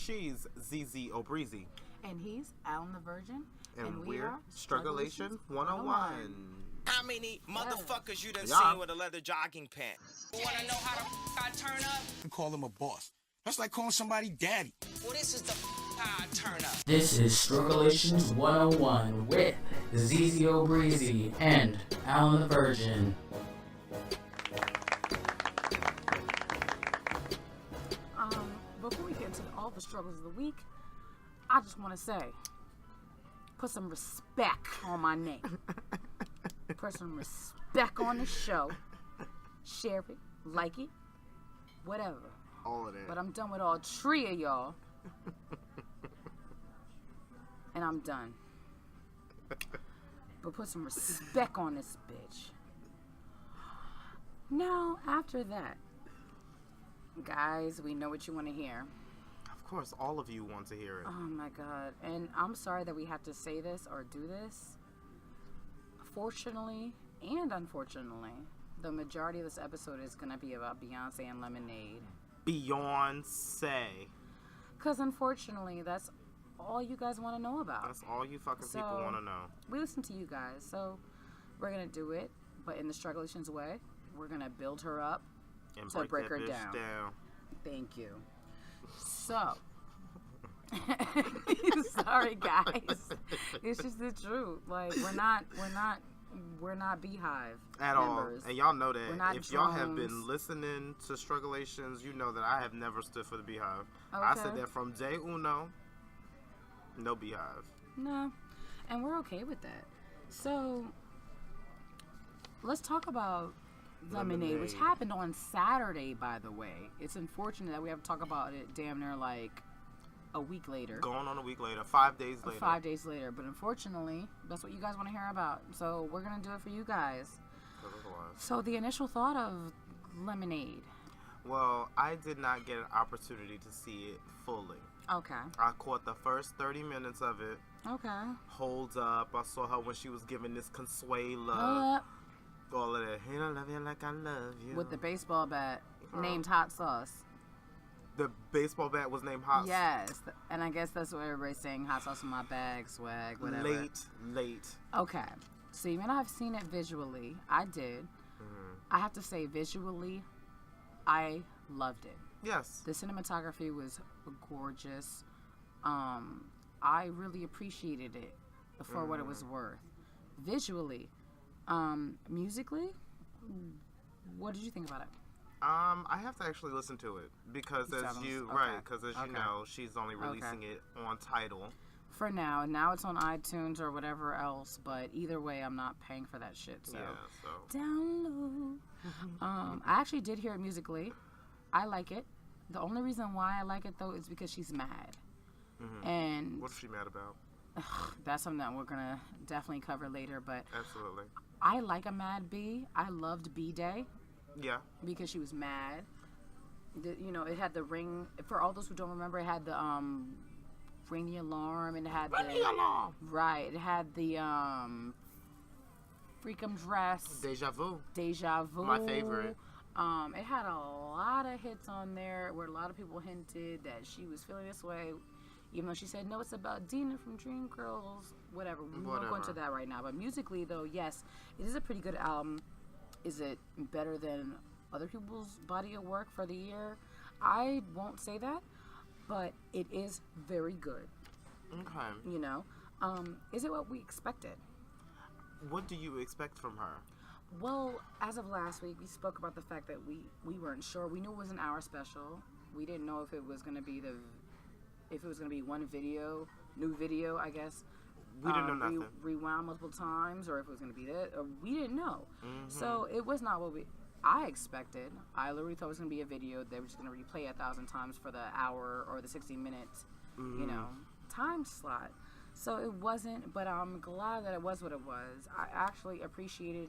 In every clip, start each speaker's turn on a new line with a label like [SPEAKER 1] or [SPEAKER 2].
[SPEAKER 1] She's ZZ O'Breezy.
[SPEAKER 2] And he's Alan the Virgin.
[SPEAKER 1] And we're Strugglation 101.
[SPEAKER 3] How many motherfuckers you done seen with a leather jogging pant? Wanna know how the I turn up?
[SPEAKER 4] You call him a boss. That's like calling somebody daddy.
[SPEAKER 3] Well, this is the how I turn up.
[SPEAKER 5] This is Strugglation 101 with ZZ O'Breezy and Alan the Virgin.
[SPEAKER 2] Before we get into all the struggles of the week, I just want to say, put some respect on my name. Put some respect on the show. Share it, like it, whatever.
[SPEAKER 1] All of that.
[SPEAKER 2] But I'm done with all three of y'all. And I'm done. But put some respect on this bitch. Now, after that, guys, we know what you want to hear.
[SPEAKER 1] Of course, all of you want to hear it.
[SPEAKER 2] Oh my God. And I'm sorry that we have to say this or do this. Fortunately and unfortunately, the majority of this episode is going to be about Beyonce and Lemonade.
[SPEAKER 1] Beyonce.
[SPEAKER 2] Because unfortunately, that's all you guys want to know about.
[SPEAKER 1] That's all you fucking people want to know.
[SPEAKER 2] We listen to you guys, so we're going to do it, but in the Strugglations way. We're going to build her up
[SPEAKER 1] And
[SPEAKER 2] to break her
[SPEAKER 1] that bitch
[SPEAKER 2] down. Thank you. So, sorry guys, it's just the truth. Like we're not beyhive
[SPEAKER 1] at
[SPEAKER 2] members.
[SPEAKER 1] all, and y'all know that.
[SPEAKER 2] We're not
[SPEAKER 1] if y'all have
[SPEAKER 2] drones.
[SPEAKER 1] been listening to Strugglations, you know that I have never stood for the beehive.
[SPEAKER 2] Okay.
[SPEAKER 1] I said that from day uno. No beehive.
[SPEAKER 2] No, and we're okay with that. So let's talk about Lemonade, which happened on Saturday, by the way. It's unfortunate that we have to talk about it damn near like a week later.
[SPEAKER 1] Going on a week later, 5 days later.
[SPEAKER 2] 5 days later, but unfortunately, that's what you guys want to hear about. So we're going to do it for you guys. So the initial thought of Lemonade.
[SPEAKER 1] Well, I did not get an opportunity to see it fully.
[SPEAKER 2] Okay.
[SPEAKER 1] I caught the first 30 minutes of it.
[SPEAKER 2] Okay.
[SPEAKER 1] Hold up. I saw her when she was giving this Consuela. All of that. Hey, I love you like I love you.
[SPEAKER 2] With the baseball bat named Hot Sauce.
[SPEAKER 1] The baseball bat was named Hot Sauce.
[SPEAKER 2] Yes. And I guess that's what everybody's saying. Hot sauce in my bag, swag, whatever.
[SPEAKER 1] Late.
[SPEAKER 2] Okay. So even though I've seen it visually, I did. Mm-hmm. I have to say visually, I loved it.
[SPEAKER 1] Yes.
[SPEAKER 2] The cinematography was gorgeous. I really appreciated it for what it was worth. Visually, musically, what did you think about it?
[SPEAKER 1] I have to actually listen to it because as you know, she's only releasing it on Tidal.
[SPEAKER 2] For now. Now it's on iTunes or whatever else, but either way, I'm not paying for that shit. So, download. I actually did hear it musically. I like it. The only reason why I like it though is because she's mad. Mm-hmm. And
[SPEAKER 1] what's she mad about?
[SPEAKER 2] That's something that we're gonna definitely cover later. But
[SPEAKER 1] absolutely,
[SPEAKER 2] I like a mad bee. I loved Bee Day.
[SPEAKER 1] Yeah,
[SPEAKER 2] because she was mad. It had the ring. For all those who don't remember, it had the ring the alarm, and it had the alarm. Right. It had the freakum dress.
[SPEAKER 1] Deja Vu.
[SPEAKER 2] My
[SPEAKER 1] favorite.
[SPEAKER 2] It had a lot of hits on there where a lot of people hinted that she was feeling this way, even though she said, no, it's about Dina from Dreamgirls, whatever. We won't go into that right now. But musically, though, yes, it is a pretty good album. Is it better than other people's body of work for the year? I won't say that, but it is very good.
[SPEAKER 1] Okay.
[SPEAKER 2] Is it what we expected?
[SPEAKER 1] What do you expect from her?
[SPEAKER 2] Well, as of last week, we spoke about the fact that we weren't sure. We knew it was an hour special. We didn't know if it was going to be one video, new video, I guess.
[SPEAKER 1] We didn't know nothing.
[SPEAKER 2] Rewound multiple times, or if it was going to be that. Or we didn't know. Mm-hmm. So it was not what I expected. I literally thought it was going to be a video they were just going to replay 1,000 times for the hour or the 60 minutes, time slot. So it wasn't, but I'm glad that it was what it was. I actually appreciated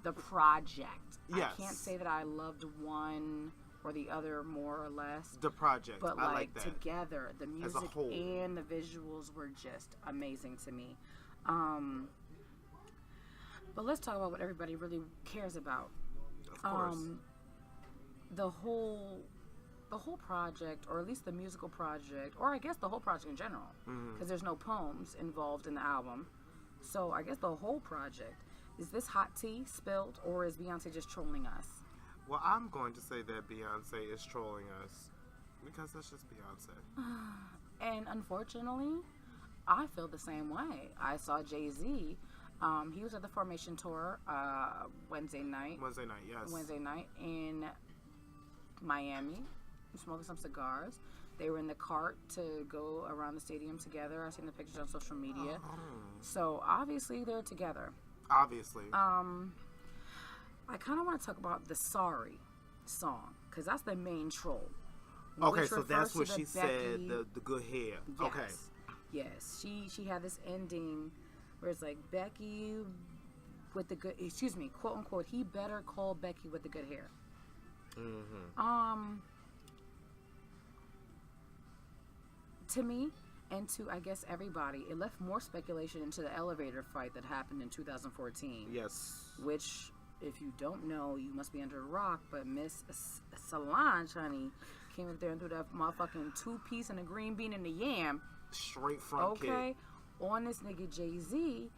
[SPEAKER 2] the project. Yes. I can't say that I loved one or the other more or less.
[SPEAKER 1] The project,
[SPEAKER 2] but
[SPEAKER 1] I like that.
[SPEAKER 2] Together, the music and the visuals were just amazing to me. But let's talk about what everybody really cares about.
[SPEAKER 1] Of course.
[SPEAKER 2] The whole the whole project, or at least the musical project, or I guess the whole project in general, because there's no poems involved in the album. So I guess the whole project, is this hot tea spilled, or is Beyonce just trolling us?
[SPEAKER 1] Well, I'm going to say that Beyonce is trolling us because that's just Beyonce.
[SPEAKER 2] And unfortunately, I feel the same way. I saw Jay-Z. He was at the Formation Tour Wednesday night in Miami, smoking some cigars. They were in the cart to go around the stadium together. I've seen the pictures on social media. So obviously they're together.
[SPEAKER 1] Obviously.
[SPEAKER 2] I kind of want to talk about the Sorry song, because that's the main troll.
[SPEAKER 1] Okay, so that's what she said, the good hair.
[SPEAKER 2] Yes.
[SPEAKER 1] Okay.
[SPEAKER 2] Yes, she had this ending where it's like, Becky with the good, excuse me, quote unquote, he better call Becky with the good hair. To me, and to, I guess, everybody, it left more speculation into the elevator fight that happened in 2014.
[SPEAKER 1] Yes.
[SPEAKER 2] Which, if you don't know, you must be under a rock, but Miss Solange, honey, came up there and threw that motherfucking 2-piece and a green bean and a yam.
[SPEAKER 1] Straight front kick.
[SPEAKER 2] Okay, on this nigga Jay-Z,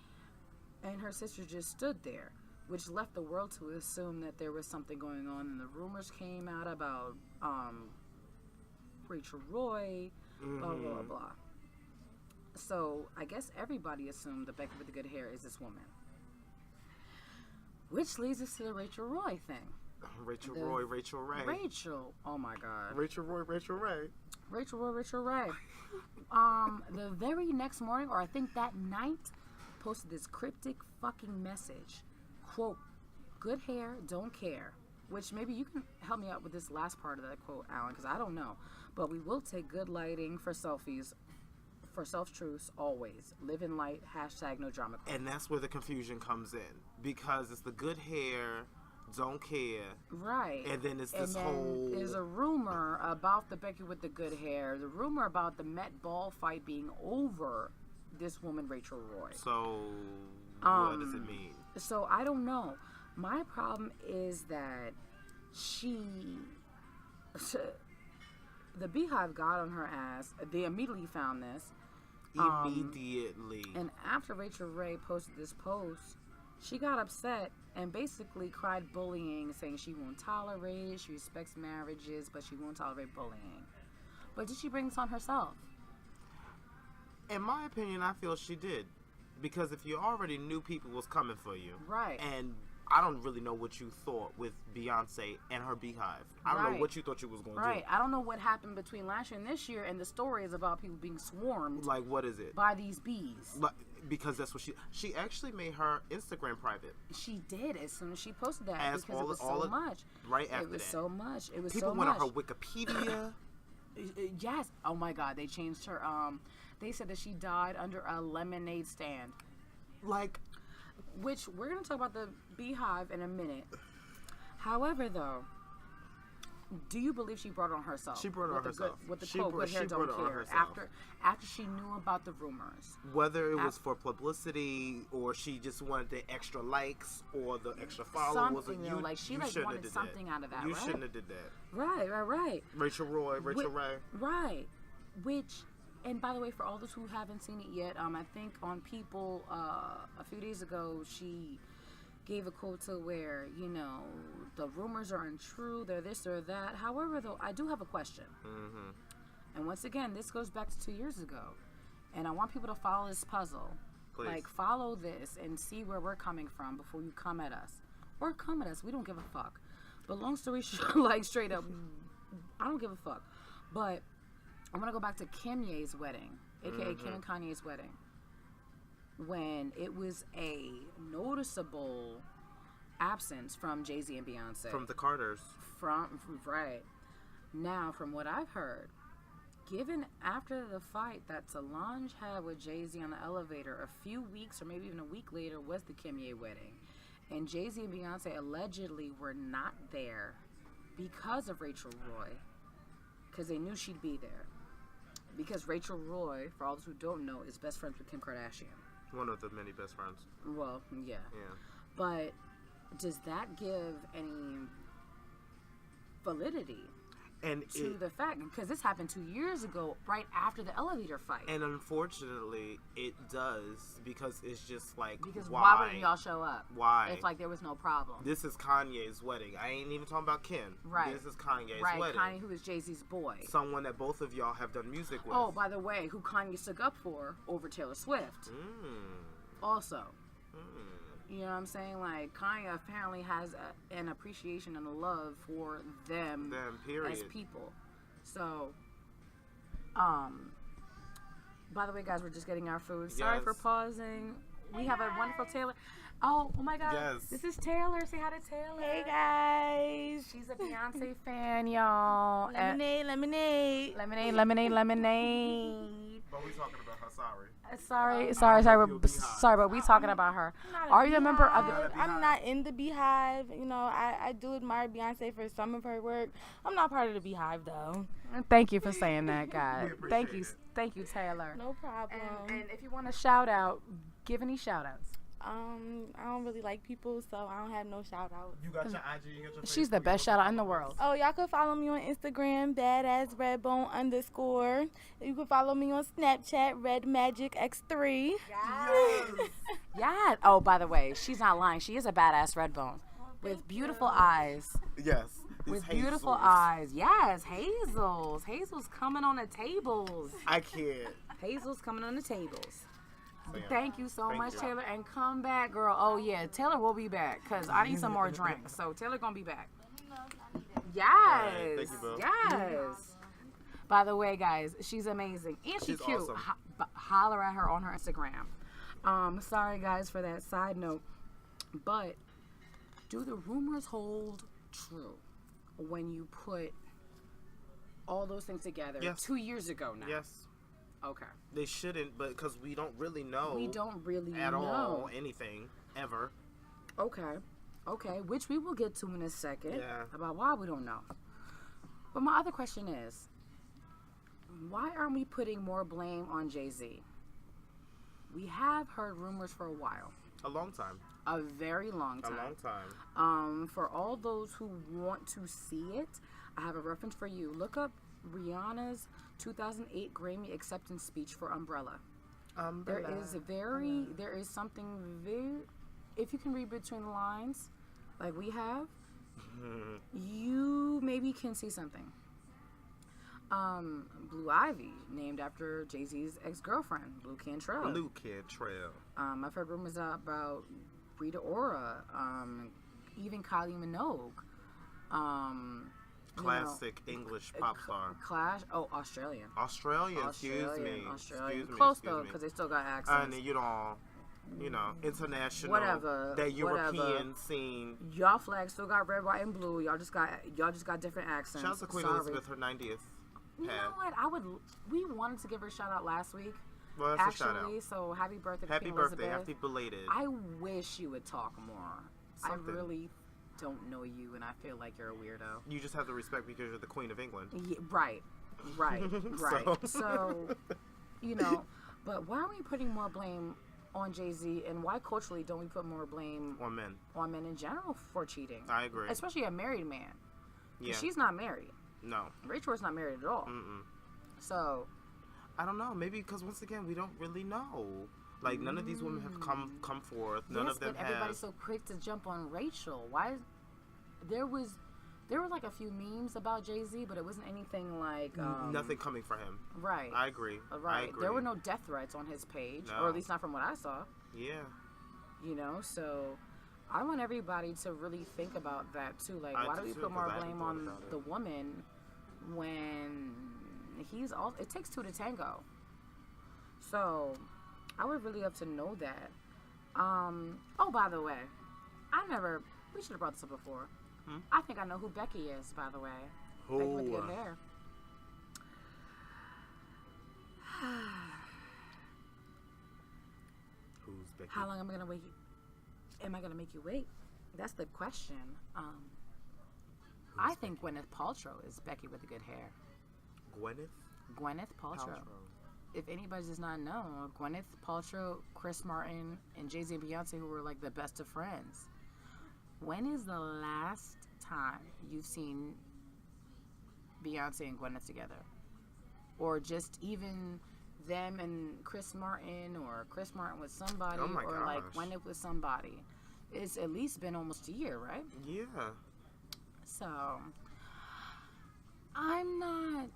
[SPEAKER 2] and her sister just stood there, which left the world to assume that there was something going on, and the rumors came out about Rachel Roy, blah, blah, blah. So, I guess everybody assumed that Becky with the good hair is this woman. Which leads us to the Rachel Roy thing.
[SPEAKER 1] Rachel Ray.
[SPEAKER 2] Rachel, oh my God.
[SPEAKER 1] Rachel Ray.
[SPEAKER 2] Rachel Roy. The very next morning, or I think that night, posted this cryptic fucking message. Quote, good hair, don't care. Which maybe you can help me out with this last part of that quote, Alan, because I don't know. But we will take good lighting for selfies, for self-truths, always. Live in light, hashtag no drama queen.
[SPEAKER 1] And that's where the confusion comes in. Because it's the good hair, don't care.
[SPEAKER 2] Right.
[SPEAKER 1] And then it's this
[SPEAKER 2] whole... There's a rumor about the Becky with the good hair. The rumor about the Met Ball fight being over this woman, Rachel Roy.
[SPEAKER 1] So, what does it mean?
[SPEAKER 2] So, I don't know. My problem is that the Beyhive got on her ass. They immediately found this.
[SPEAKER 1] Immediately.
[SPEAKER 2] And after Rachel Ray posted this post, she got upset and basically cried bullying, saying she won't tolerate it. She respects marriages, but she won't tolerate bullying. But did she bring this on herself?
[SPEAKER 1] In my opinion, I feel she did. Because if you already knew people was coming for you.
[SPEAKER 2] Right.
[SPEAKER 1] And I don't really know what you thought with Beyonce and her Beyhive. I don't know what you thought you was going to do.
[SPEAKER 2] Right. I don't know what happened between last year and this year, and the story is about people being swarmed.
[SPEAKER 1] Like, what is it?
[SPEAKER 2] By these bees.
[SPEAKER 1] Because that's what she actually made her Instagram private.
[SPEAKER 2] She did as soon as she posted that,
[SPEAKER 1] as
[SPEAKER 2] because it was so much.
[SPEAKER 1] Right after that.
[SPEAKER 2] It was so much. It was
[SPEAKER 1] people
[SPEAKER 2] so
[SPEAKER 1] went
[SPEAKER 2] much.
[SPEAKER 1] on her Wikipedia.
[SPEAKER 2] Yes. Oh my God. They changed her. They said that she died under a lemonade stand.
[SPEAKER 1] Like,
[SPEAKER 2] which we're gonna talk about the Beyhive in a minute. However, though, do you believe she brought it on herself?
[SPEAKER 1] She brought it on herself.
[SPEAKER 2] With the quote, good hair, don't care. After she knew about the rumors.
[SPEAKER 1] Whether it was for publicity, or she just wanted the extra likes, or the extra followers.
[SPEAKER 2] Something, like she wanted something out of that,
[SPEAKER 1] You
[SPEAKER 2] right?
[SPEAKER 1] shouldn't have did that.
[SPEAKER 2] Right.
[SPEAKER 1] Rachel Ray.
[SPEAKER 2] Right. Which... And by the way, for all those who haven't seen it yet, I think on People a few days ago, she gave a quote to where, the rumors are untrue, they're this or that. However, though, I do have a question. And once again, this goes back to 2 years ago. And I want people to follow this puzzle.
[SPEAKER 1] Please.
[SPEAKER 2] Like, follow this and see where we're coming from before you come at us. Or come at us. We don't give a fuck. But long story short, like, straight up, I don't give a fuck. But... I'm going to go back to Kimye's wedding, a.k.a. Kim and Kanye's wedding, when it was a noticeable absence from Jay-Z and Beyonce.
[SPEAKER 1] From the Carters.
[SPEAKER 2] Right. Now, from what I've heard, given after the fight that Solange had with Jay-Z on the elevator, a few weeks or maybe even a week later was the Kimye wedding. And Jay-Z and Beyonce allegedly were not there because of Rachel Roy, because they knew she'd be there. Because Rachel Roy, for all those who don't know, is best friends with Kim Kardashian.
[SPEAKER 1] One of the many best friends.
[SPEAKER 2] Well, yeah. But does that give any validity
[SPEAKER 1] And
[SPEAKER 2] to the fact, because this happened 2 years ago, right after the elevator fight.
[SPEAKER 1] And unfortunately, it does, because it's just like,
[SPEAKER 2] because
[SPEAKER 1] why
[SPEAKER 2] wouldn't y'all show up?
[SPEAKER 1] Why?
[SPEAKER 2] If like there was no problem.
[SPEAKER 1] This is Kanye's wedding. I ain't even talking about Kim.
[SPEAKER 2] Right.
[SPEAKER 1] This is Kanye's
[SPEAKER 2] right.
[SPEAKER 1] wedding.
[SPEAKER 2] Kanye, who is Jay-Z's boy.
[SPEAKER 1] Someone that both of y'all have done music with.
[SPEAKER 2] Oh, by the way, who Kanye stuck up for over Taylor Swift. Also. You know what I'm saying? Like, Kanye apparently has an appreciation and a love for them
[SPEAKER 1] period.
[SPEAKER 2] As people. So, by the way, guys, we're just getting our food. Sorry for pausing. We have a wonderful Taylor. Oh my God.
[SPEAKER 1] Yes.
[SPEAKER 2] This is Taylor. Say hi to Taylor.
[SPEAKER 6] Hey, guys.
[SPEAKER 2] She's a Beyonce fan, y'all.
[SPEAKER 6] Lemonade.
[SPEAKER 2] Lemonade.
[SPEAKER 1] But we talking about her, sorry.
[SPEAKER 2] Sorry, but we talking about her. Are you a member of the...
[SPEAKER 6] I'm not in the Beyhive. You know, I do admire Beyonce for some of her work. I'm not part of the Beyhive, though.
[SPEAKER 2] Thank you for saying that, guys. Thank you, Taylor.
[SPEAKER 6] No problem.
[SPEAKER 2] And if you want to shout out, give any shout outs.
[SPEAKER 6] I don't really like people, so I don't have no shout outs.
[SPEAKER 1] You got your IG, you got your
[SPEAKER 2] She's the best shout out in the world.
[SPEAKER 6] Oh, y'all can follow me on Instagram, badassredbone_. You can follow me on Snapchat, redmagicx3.
[SPEAKER 2] Yeah. Oh, by the way, she's not lying. She is a badass Redbone with beautiful eyes.
[SPEAKER 1] Yes.
[SPEAKER 2] With beautiful eyes. Yes, Hazel's. Hazel's coming on the tables.
[SPEAKER 1] I can't.
[SPEAKER 2] Hazel's coming on the tables.
[SPEAKER 1] Sam,
[SPEAKER 2] Thank you so much,
[SPEAKER 1] you.
[SPEAKER 2] Taylor. And come back, girl. Oh, yeah. Taylor will be back because I need some more drinks. So Taylor going to be back. Yes.
[SPEAKER 1] Right, thank you, Bill.
[SPEAKER 2] Yes. By the way, guys, she's amazing. And she's cute.
[SPEAKER 1] Awesome.
[SPEAKER 2] Holler at her on her Instagram. Sorry, guys, for that side note. But do the rumors hold true when you put all those things together?
[SPEAKER 1] Yes.
[SPEAKER 2] 2 years ago now.
[SPEAKER 1] Yes.
[SPEAKER 2] Okay.
[SPEAKER 1] They shouldn't, but because we don't really know.
[SPEAKER 2] We don't really
[SPEAKER 1] at
[SPEAKER 2] know.
[SPEAKER 1] all anything ever.
[SPEAKER 2] Okay. Which we will get to in a second.
[SPEAKER 1] Yeah.
[SPEAKER 2] About why we don't know. But my other question is, why aren't we putting more blame on Jay-Z? We have heard rumors for a while.
[SPEAKER 1] A long time.
[SPEAKER 2] A very long time.
[SPEAKER 1] A long time.
[SPEAKER 2] For all those who want to see it, I have a reference for you. Look up Rihanna's 2008 Grammy acceptance speech for Umbrella. There is something very, if you can read between the lines, like we have, you maybe can see something. Blue Ivy, named after Jay-Z's ex-girlfriend, Blue Cantrell. I've heard rumors about Rita Ora, even Kylie Minogue.
[SPEAKER 1] Classic English pop star.
[SPEAKER 2] Australian.
[SPEAKER 1] Excuse me.
[SPEAKER 2] Close though, because they still got accents.
[SPEAKER 1] And international.
[SPEAKER 2] Whatever.
[SPEAKER 1] That European scene.
[SPEAKER 2] Y'all flag still got red, white, and blue. Y'all just got different accents.
[SPEAKER 1] Shout out to Queen Elizabeth, her 90th.
[SPEAKER 2] You know what? We wanted to give her a shout out last week.
[SPEAKER 1] Well, that's a shout out.
[SPEAKER 2] So happy birthday,
[SPEAKER 1] Happy
[SPEAKER 2] Queen
[SPEAKER 1] birthday,
[SPEAKER 2] Elizabeth.
[SPEAKER 1] happy belated.
[SPEAKER 2] I wish you would talk more.
[SPEAKER 1] Something.
[SPEAKER 2] I really don't know you, and I feel like you're a weirdo.
[SPEAKER 1] You just have to respect because you're the Queen of England.
[SPEAKER 2] Yeah, right. So, but why are we putting more blame on Jay-Z, and why culturally don't we put more blame
[SPEAKER 1] on men
[SPEAKER 2] in general for cheating?
[SPEAKER 1] I agree.
[SPEAKER 2] Especially a married man.
[SPEAKER 1] Yeah.
[SPEAKER 2] She's not married.
[SPEAKER 1] No.
[SPEAKER 2] Rachel's not married at all.
[SPEAKER 1] Mm-mm.
[SPEAKER 2] So,
[SPEAKER 1] I don't know. Maybe because once again, we don't really know. Like none of these women have come forth. None of them
[SPEAKER 2] but everybody's so quick to jump on Rachel. Why? There were like a few memes about Jay-Z, but it wasn't anything like
[SPEAKER 1] nothing coming for him.
[SPEAKER 2] Right.
[SPEAKER 1] I agree.
[SPEAKER 2] Right.
[SPEAKER 1] I agree.
[SPEAKER 2] There were no death threats on his page, or at least not from what I saw.
[SPEAKER 1] Yeah.
[SPEAKER 2] So I want everybody to really think about that too. Like, why do we put more blame on the woman when it takes two to tango? So I would really love to know that. Oh, by the way, we should have brought this up before. I think I know who Becky is, by the way.
[SPEAKER 1] Who?
[SPEAKER 2] Becky with good hair.
[SPEAKER 1] Who's Becky?
[SPEAKER 2] How long am I gonna wait? Am I gonna make you wait? That's the question. I think Gwyneth Paltrow is Becky with the good hair.
[SPEAKER 1] Gwyneth
[SPEAKER 2] Paltrow. If anybody does not know, Gwyneth Paltrow, Chris Martin, and Jay-Z and Beyonce, who were like the best of friends. When is the last time you've seen Beyonce and Gwyneth together, or just even them and Chris Martin, or Chris Martin with somebody,
[SPEAKER 1] Oh my
[SPEAKER 2] or
[SPEAKER 1] gosh.
[SPEAKER 2] like Gwyneth with somebody. It's at least been almost a year, right?
[SPEAKER 1] Yeah.
[SPEAKER 2] So I'm not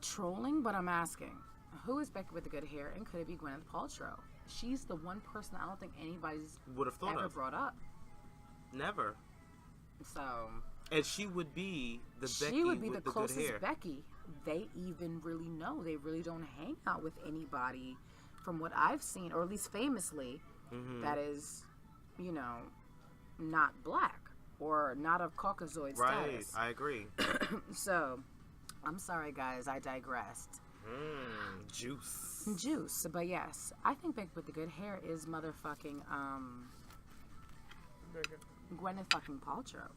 [SPEAKER 2] trolling, but I'm asking, who is Becky with the good hair, and could it be Gwyneth Paltrow? She's the one person I don't think anybody's
[SPEAKER 1] Would have thought
[SPEAKER 2] ever
[SPEAKER 1] of.
[SPEAKER 2] brought up.
[SPEAKER 1] Never.
[SPEAKER 2] So
[SPEAKER 1] And she would be the Becky
[SPEAKER 2] she would be the
[SPEAKER 1] with the good
[SPEAKER 2] closest
[SPEAKER 1] hair.
[SPEAKER 2] Becky they even really know. They really don't hang out with anybody, from what I've seen, or at least famously, that is, you know, not black or not of Caucasoid
[SPEAKER 1] Right,
[SPEAKER 2] status.
[SPEAKER 1] I agree.
[SPEAKER 2] So, I'm sorry, guys, I digressed.
[SPEAKER 1] Juice.
[SPEAKER 2] But yes, I think Becky with the good hair is motherfucking Gwyneth fucking Paltrow.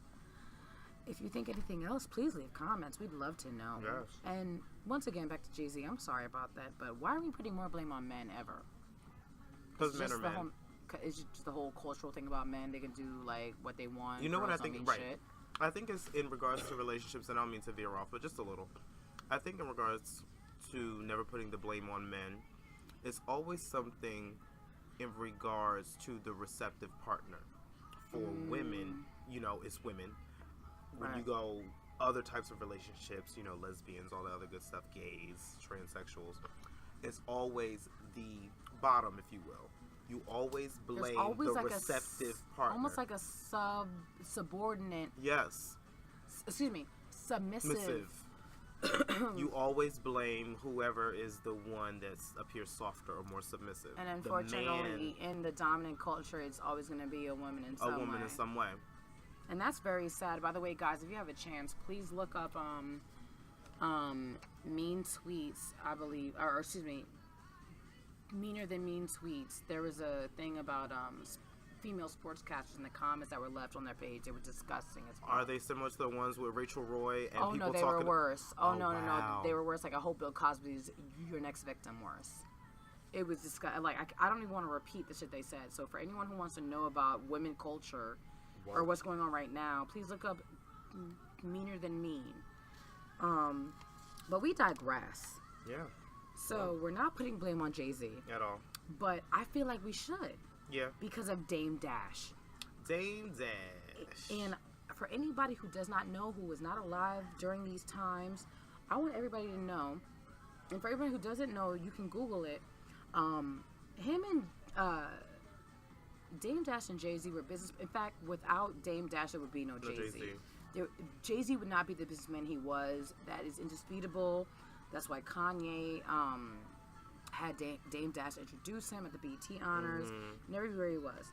[SPEAKER 2] If you think anything else, please leave comments. We'd love to know.
[SPEAKER 1] Yes.
[SPEAKER 2] And once again, back to Jay-Z. I'm sorry about that, but why are we putting more blame on men ever?
[SPEAKER 1] Because men are men.
[SPEAKER 2] It's just the whole cultural thing about men. They can do like what they want.
[SPEAKER 1] You know what I
[SPEAKER 2] Girls don't
[SPEAKER 1] think?
[SPEAKER 2] mean
[SPEAKER 1] Right.
[SPEAKER 2] shit.
[SPEAKER 1] I think it's in regards to relationships, and I don't mean to veer off, but just a little. I think in regards to never putting the blame on men, it's always something in regards to the receptive partner. For women, you know, it's women. When you go other types of relationships, you know, lesbians, all the other good stuff, gays, transsexuals, it's always the bottom, if you will. You always blame the
[SPEAKER 2] like
[SPEAKER 1] receptive partner.
[SPEAKER 2] Almost like a subordinate.
[SPEAKER 1] Yes.
[SPEAKER 2] Submissive.
[SPEAKER 1] You always blame whoever is the one that appears softer or more submissive.
[SPEAKER 2] And unfortunately, in the dominant culture, it's always going to be a woman in some way. And that's very sad. By the way, guys, if you have a chance, please look up Mean Tweets, I believe, or excuse me, Meaner Than Mean Tweets. There was a thing about female sportscasters in the comments that were left on their page. They were disgusting as well.
[SPEAKER 1] Are they similar to the ones with Rachel Roy and
[SPEAKER 2] Oh
[SPEAKER 1] people
[SPEAKER 2] no, they
[SPEAKER 1] talking?
[SPEAKER 2] were worse. Oh no,
[SPEAKER 1] wow.
[SPEAKER 2] they were worse. Like, I hope Bill Cosby's your next victim worse. It was disgusting. Like, I don't even want to repeat the shit they said. So for anyone who wants to know about women culture or what's going on right now, please look up Meaner Than Mean. But we digress.
[SPEAKER 1] Yeah.
[SPEAKER 2] So we're not putting blame on Jay-Z.
[SPEAKER 1] At all.
[SPEAKER 2] But I feel like we should.
[SPEAKER 1] Yeah.
[SPEAKER 2] Because of Dame Dash.
[SPEAKER 1] Dame Dash.
[SPEAKER 2] And for anybody who does not know, who was not alive during these times, I want everybody to know. And for everybody who doesn't know, you can Google it. Him and Dame Dash and Jay-Z were business. In fact, without Dame Dash, there would be no Jay-Z. Jay-Z would not be the businessman he was. That is indisputable. That's why Kanye had Dame Dash introduce him at the BET Honors and everywhere he was.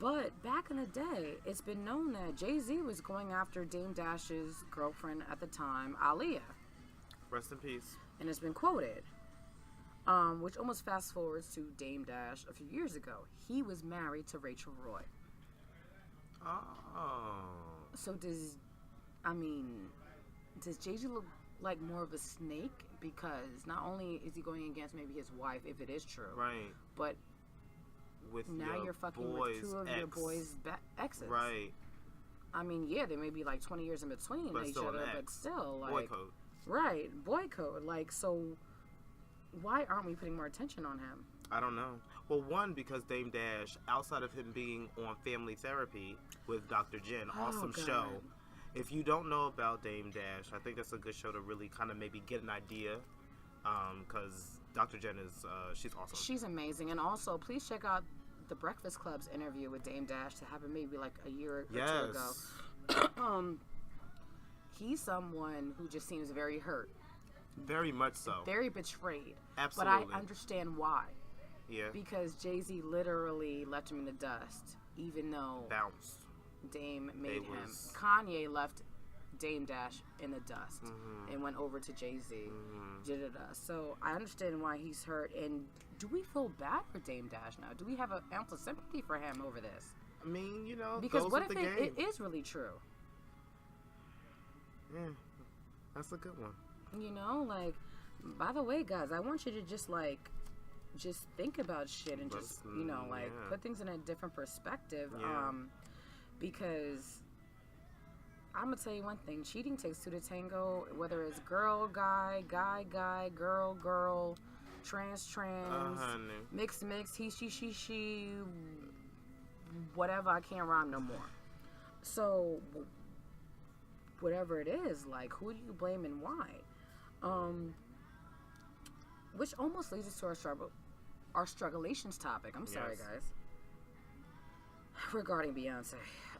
[SPEAKER 2] But back in the day, it's been known that Jay-Z was going after Dame Dash's girlfriend at the time, Aaliyah.
[SPEAKER 1] Rest in peace.
[SPEAKER 2] And it's been quoted. Which almost fast forwards to Dame Dash a few years ago. He was married to Rachel Roy.
[SPEAKER 1] Oh.
[SPEAKER 2] So does Jay-Z look like more of a snake? Because not only is he going against maybe his wife, if it is true.
[SPEAKER 1] Right.
[SPEAKER 2] But
[SPEAKER 1] with
[SPEAKER 2] now you're fucking with two of your boys' exes.
[SPEAKER 1] Right.
[SPEAKER 2] I mean, yeah, they may be like 20 years in between each other, but still, like...
[SPEAKER 1] Boy code.
[SPEAKER 2] Right, boy code. Like, so why aren't we putting more attention on him?
[SPEAKER 1] I don't know. Well, one, because Dame Dash, outside of him being on Family Therapy with Dr. Jen, awesome show. If you don't know about Dame Dash, I think that's a good show to really kind of maybe get an idea, because Dr. Jen is, she's awesome.
[SPEAKER 2] She's amazing. And also, please check out the Breakfast Club's interview with Dame Dash that happened maybe like a year or two ago. He's someone who just seems very hurt.
[SPEAKER 1] Very much so.
[SPEAKER 2] Very betrayed.
[SPEAKER 1] Absolutely.
[SPEAKER 2] But I understand why.
[SPEAKER 1] Yeah.
[SPEAKER 2] Because Jay-Z literally left him in the dust, even though
[SPEAKER 1] Bounced.
[SPEAKER 2] Dame made him. Kanye left Dame Dash in the dust and went over to Jay-Z. So I understand why he's hurt. And do we feel bad for Dame Dash now? Do we have an ounce of sympathy for him over this?
[SPEAKER 1] I mean, you know,
[SPEAKER 2] because
[SPEAKER 1] goes
[SPEAKER 2] what
[SPEAKER 1] with
[SPEAKER 2] if
[SPEAKER 1] the game.
[SPEAKER 2] it is really true?
[SPEAKER 1] Yeah, that's a good one.
[SPEAKER 2] You know, like, by the way, guys, I want you to just think about shit and just, you know, like, put things in a different perspective.
[SPEAKER 1] Yeah.
[SPEAKER 2] Because I'm gonna tell you one thing: cheating takes two to tango. Whether it's girl, guy, guy, guy, girl, girl, trans, mix, he, she, whatever. I can't rhyme no more. So, whatever it is, like, who do you blame and why? Which almost leads us to our struggulations topic. I'm sorry, guys. Regarding Beyonce,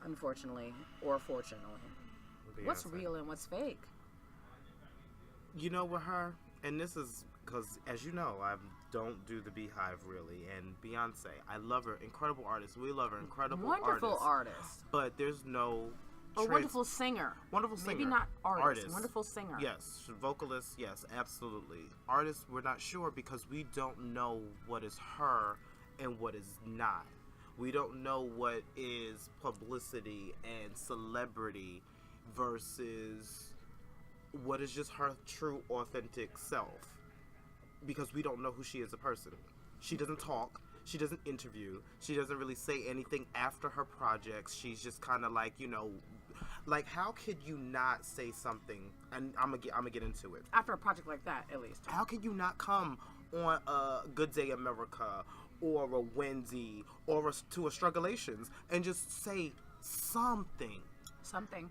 [SPEAKER 2] unfortunately or fortunately. Beyonce. What's real and what's fake?
[SPEAKER 1] You know, with her, and this is because, as you know, I don't do the Beyhive really, and Beyonce, I love her, incredible artist. We love her, incredible
[SPEAKER 2] wonderful artist.
[SPEAKER 1] But there's no...
[SPEAKER 2] A wonderful singer.
[SPEAKER 1] Wonderful singer.
[SPEAKER 2] Maybe not artist. Wonderful singer.
[SPEAKER 1] Yes. Vocalist, yes, absolutely. Artist, we're not sure because we don't know what is her and what is not. We don't know what is publicity and celebrity versus what is just her true, authentic self. Because we don't know who she is as a person. She doesn't talk. She doesn't interview. She doesn't really say anything after her projects. She's just kind of like, you know, like, how could you not say something? And I'm gonna get into it.
[SPEAKER 2] After a project like that, at least.
[SPEAKER 1] How could you not come on a Good Day America or a Wendy or to a Struggulations and just say something?
[SPEAKER 2] Something.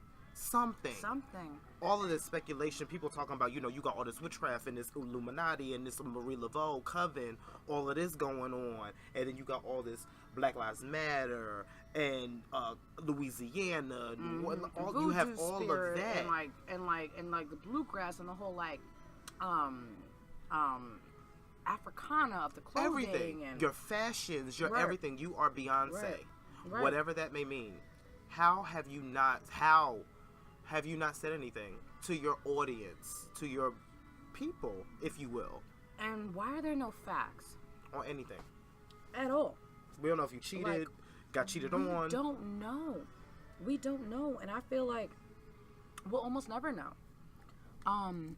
[SPEAKER 1] All of this speculation, people talking about, you know, you got all this witchcraft and this Illuminati and this Marie Laveau coven, all of this going on, and then you got all this Black Lives Matter and Louisiana, and you have all of that,
[SPEAKER 2] and like the bluegrass and the whole like Africana of the clothing,
[SPEAKER 1] everything,
[SPEAKER 2] and
[SPEAKER 1] your fashions, your everything. You are Beyonce, whatever that may mean. How have you not said anything to your audience, to your people, if you will?
[SPEAKER 2] And why are there no facts
[SPEAKER 1] on anything
[SPEAKER 2] at all?
[SPEAKER 1] We don't know if you cheated, got cheated on.
[SPEAKER 2] We don't know, and I feel like we'll almost never know.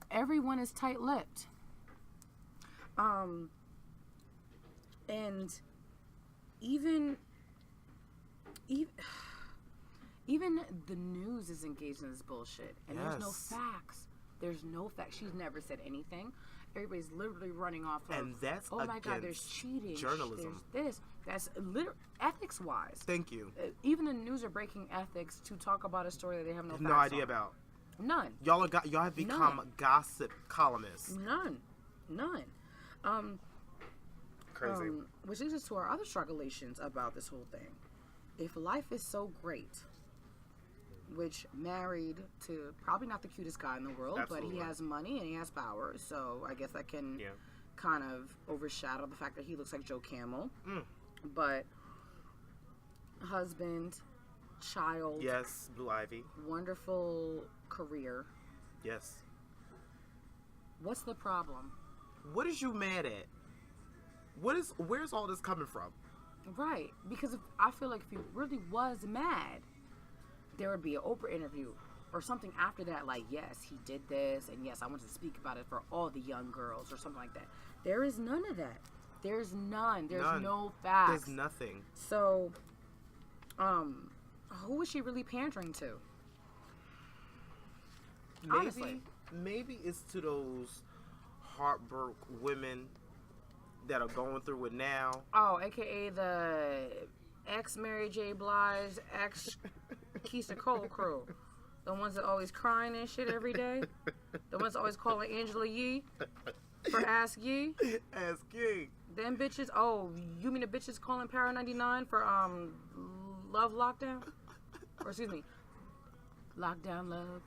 [SPEAKER 2] Everyone is tight-lipped, and even the news is engaged in this bullshit, and there's no facts. There's no facts. She's never said anything. Everybody's literally running off of,
[SPEAKER 1] and that's
[SPEAKER 2] oh my God, there's cheating.
[SPEAKER 1] Journalism.
[SPEAKER 2] There's this. That's ethics-wise.
[SPEAKER 1] Thank you.
[SPEAKER 2] Even the news are breaking ethics to talk about a story that they have no facts
[SPEAKER 1] no idea
[SPEAKER 2] on.
[SPEAKER 1] about.
[SPEAKER 2] None.
[SPEAKER 1] Y'all have become gossip columnists.
[SPEAKER 2] None.
[SPEAKER 1] Crazy.
[SPEAKER 2] Which leads us to our other struggulations about this whole thing. If life is so great, which married to probably not the cutest guy in the world,
[SPEAKER 1] Absolutely.
[SPEAKER 2] but he has money and he has power, so I guess that can kind of overshadow the fact that he looks like Joe Camel. But husband, child,
[SPEAKER 1] yes, Blue Ivy,
[SPEAKER 2] wonderful career.
[SPEAKER 1] Yes.
[SPEAKER 2] What's the problem?
[SPEAKER 1] What is you mad at? Where's all this coming from?
[SPEAKER 2] Right, because I feel like if he really was mad, there would be an Oprah interview or something after that, like, yes, he did this, and yes, I want to speak about it for all the young girls or something like that. There is none of that. There's none. There's no facts.
[SPEAKER 1] There's nothing.
[SPEAKER 2] So, who is she really pandering to? Honestly.
[SPEAKER 1] Maybe it's to those heartbroken women that are going through it now.
[SPEAKER 2] Oh, aka the ex-Mary J. Blige, ex-Keisha Cole crew. The ones that always crying and shit every day. The ones always calling Angela Yee for Ask Yee.
[SPEAKER 1] Ask Yee.
[SPEAKER 2] Them bitches. Oh, you mean the bitches calling Para 99 for Love Lockdown? Or excuse me, Lockdown Love.